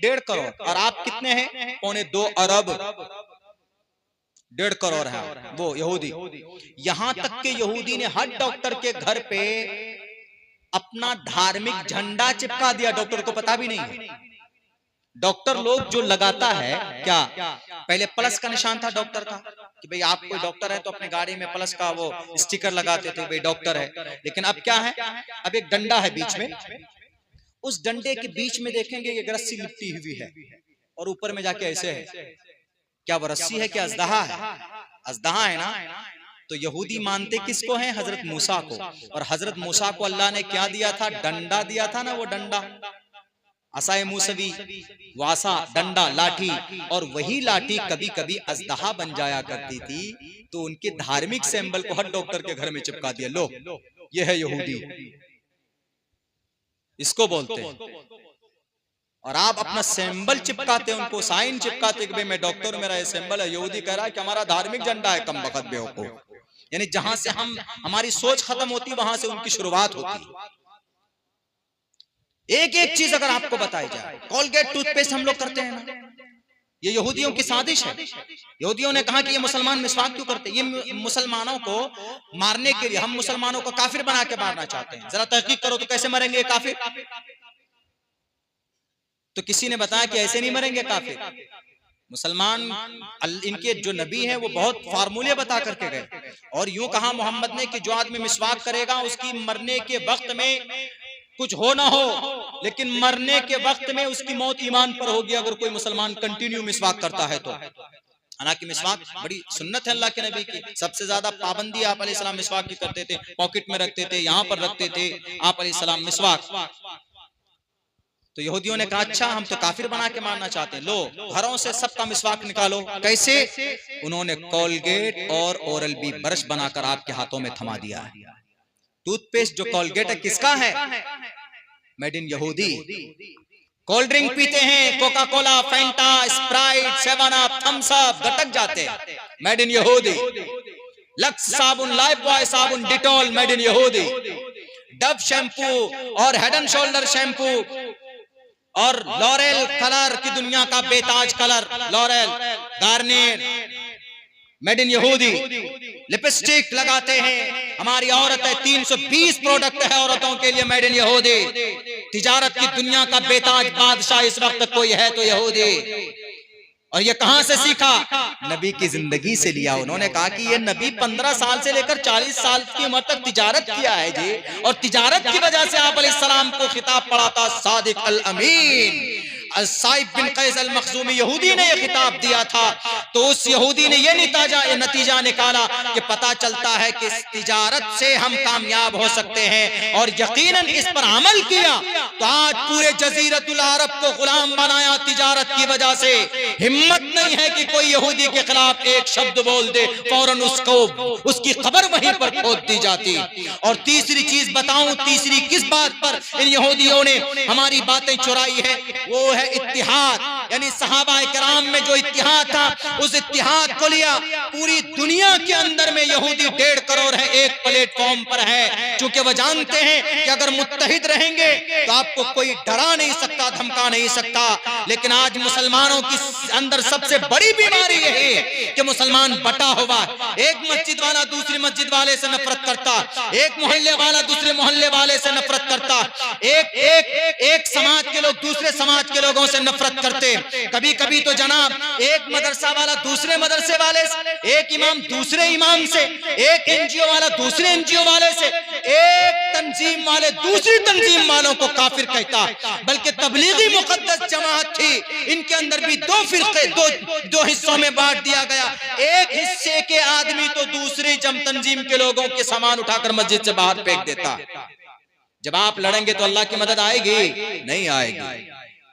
Speaker 1: 1.5 करोड़। और आप कितने हैं? 2.25 अरब। 1.5 करोड़ है वो यहूदी। यहां तक के यहूदी ने हर डॉक्टर के घर पे अपना धार्मिक झंडा चिपका दिया, डॉक्टर को पता भी नहीं है। डॉक्टर लोग जो लगाता है क्या, पहले प्लस का निशान था डॉक्टर का कि भाई आप कोई डॉक्टर है तो अपने गाड़ी में प्लस का वो स्टिकर लगाते थे, भाई डॉक्टर है। लेकिन अब क्या है? अब एक डंडा है बीच में, उस डंडे के बीच में देखेंगे ये रस्सी लिपटी हुई है और ऊपर में जाके ऐसे है। क्या वो रस्सी है? क्या अज़दहा है? अज़दहा है ना। तो यहूदी मानते किसको हैं? हजरत मूसा को। और हजरत मूसा को अल्लाह ने क्या दिया था? डंडा दिया था ना, वो डंडा, असाए मूसवी, वासा, डंडा, लाठी। और वही लाठी कभी कभी अज़दहा बन जाया करती थी, तो उनके धार्मिक सिंबल को हर डॉक्टर के घर में चिपका दिया। लो ये है यहूदी, इसको बोलते हैं। और आप अपना सिंबल चिपकाते, उनको साइन चिपकाते कि भाई मैं डॉक्टर, मेरा ये सिंबल है। यहूदी कह रहा है कि हमारा धार्मिक झंडा है, कम बखत बेवकूफ। यानी जहां से हमारी सोच खत्म होती, वहां से उनकी शुरुआत होती। एक एक चीज अगर आपको बताई जाए, कोलगेट टूथपेस्ट हम लोग करते हैं ना, ये यहूदियों की साजिश है। यहूदियों ने कहा कि ये मुसलमान मिसवाक क्यों करते हैं? ये मुसलमानों को मारने के लिए, हम मुसलमानों को काफिर बना के मारना चाहते हैं। जरा तहकीक करो तो कैसे मरेंगे काफिर? तो किसी ने बताया कि ऐसे नहीं मरेंगे काफिर। मुसलमान, इनके जो नबी हैं वो बहुत फार्मूले बता करके गए, और यूं कहा मोहम्मद ने कि जो आदमी मिसवाक करेगा उसकी मरने के वक्त में कुछ हो ना हो, लेकिन मरने के वक्त में उसकी मौत ईमान पर होगी अगर कोई मुसलमान कंटिन्यू मिसवाक करता है तो। हालांकि मिसवाक बड़ी सुन्नत है अल्लाह के नबी की, सबसे ज्यादा पाबंदी आप अलैहिस्सलाम मिसवाक की करते थे, पॉकेट में रखते थे, यहाँ पर रखते थे आप अलैहिस्सलाम मिसवाक। तो यहूदियों ने कहा अच्छा हम तो काफिर बना के मारना चाहते हैं, लो घरों से सबका मिसवाक निकालो। कैसे? उन्होंने कोलगेट और ओरल बी ब्रश बनाकर आपके हाथों में थमा दिया है। टूथपेस्ट जो कोलगेट है किसका है? मेड इन यहूदी। कोल्ड ड्रिंक पीते हैं, Coca Cola, Fanta, Sprite, 7 up, Thums Up, गटक जाते हैं, मेड इन यहूदी। लक्स साबुन, लाइफ बॉय साबुन, डिटॉल, मेड इन यहूदी। डव शैम्पू और हेड एंड शोल्डर शैम्पू और लॉरेल कलर की दुनिया का बेताज colour, L'Oreal, Garnier, made in यहूदी। लिपस्टिक लगाते हैं हमारी औरतें, 320 प्रोडक्ट है औरतों के लिए, मेड इन यहूदी। तिजारत की दुनिया का बेताज बादशाह इस वक्त कोई है तो यहूदी। और ये कहां से सीखा? नबी की जिंदगी से लिया। उन्होंने कहा कि ये नबी 15 साल से लेकर 40 साल की उम्र तक तिजारत किया है जी, और तिजारत की वजह से आप अलैहिस्सलाम को खिताब पड़ा था सादिक अल अमीन। साइब बिन कैस अल मखजूमी यहूदी ने यह खिताब दिया था, तो उस यहूदी ने यह नतीजा निकाला कि पता चलता है कि इस तिजारत से हम कामयाब हो सकते हैं, और यकीनन इस पर अमल किया तो आज पूरे जजीरतुल अरब को गुलाम बनाया तिजारत की वजह से। हिम्मत नहीं है कि कोई यहूदी के खिलाफ एक शब्द बोल दे, फौरन उसकी खबर वहीं पर खोद दी जाती। और तीसरी चीज बताऊं, तीसरी किस बात पर इन यहूदियों ने हमारी बातें चुराई है, वो है इत्तिहाद। यानी सहाबा किराम में जो इत्तिहाद था उस इत्तिहाद को लिया। पूरी दुनिया के अंदर में यहूदी 1.5 करोड़ है, एक प्लेटफॉर्म पर है, क्योंकि वह जानते हैं कि अगर मुत्तहिद रहेंगे तो आपको कोई डरा नहीं सकता, धमका नहीं सकता। लेकिन आज मुसलमानों की अंदर सबसे बड़ी बीमारी यही है कि मुसलमान बटा हुआ, एक मस्जिद वाला दूसरी मस्जिद वाले से नफरत करता, एक मोहल्ले वाला दूसरे मोहल्ले वाले से नफरत करता, एक समाज के लोग दूसरे समाज के लोगों से नफरत करते। कभी कभी तो जनाब एक मदरसा वाला दूसरे मदरसे वाले से, एक इमाम दूसरे इमाम से, एक एनजीओ वाला दूसरे एनजीओ वाले से, एक तंजीम वाले दूसरी तंजीम वालों को काफिर कहता। बल्कि तबलीगी मुकद्दस जमात थी, इनके अंदर भी दो फिरके, दो हिस्सों में बांट दिया गया। एक हिस्से के आदमी तो दूसरी तंजीम के लोगों के सामान उठाकर मस्जिद से बाहर फेंक देता। जब आप लड़ेंगे तो अल्लाह की मदद आएगी? नहीं आएगी।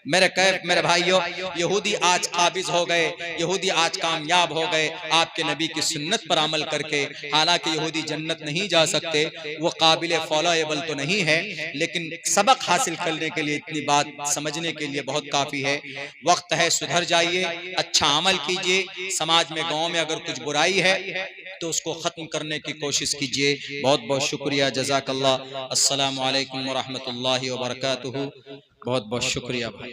Speaker 1: मेरे भाइयों, यहूदी आज काबिज हो गए, यहूदी आज कामयाब हो गए आपके नबी की सुन्नत पर अमल करके। हालांकि यहूदी जन्नत नहीं जा सकते, वो काबिल फॉलोएबल तो नहीं है, लेकिन सबक हासिल करने के लिए, इतनी बात समझने के लिए बहुत काफी है। वक्त है, सुधर जाइए, अच्छा अमल कीजिए। समाज में, गाँव में अगर कुछ बुराई है तो उसको खत्म करने की कोशिश कीजिए। बहुत बहुत शुक्रिया, जज़ाकल्लाह। अस्सलामु अलैकुम व रहमतुल्लाहि व बरकातुहू। बहुत बहुत शुक्रिया भाई।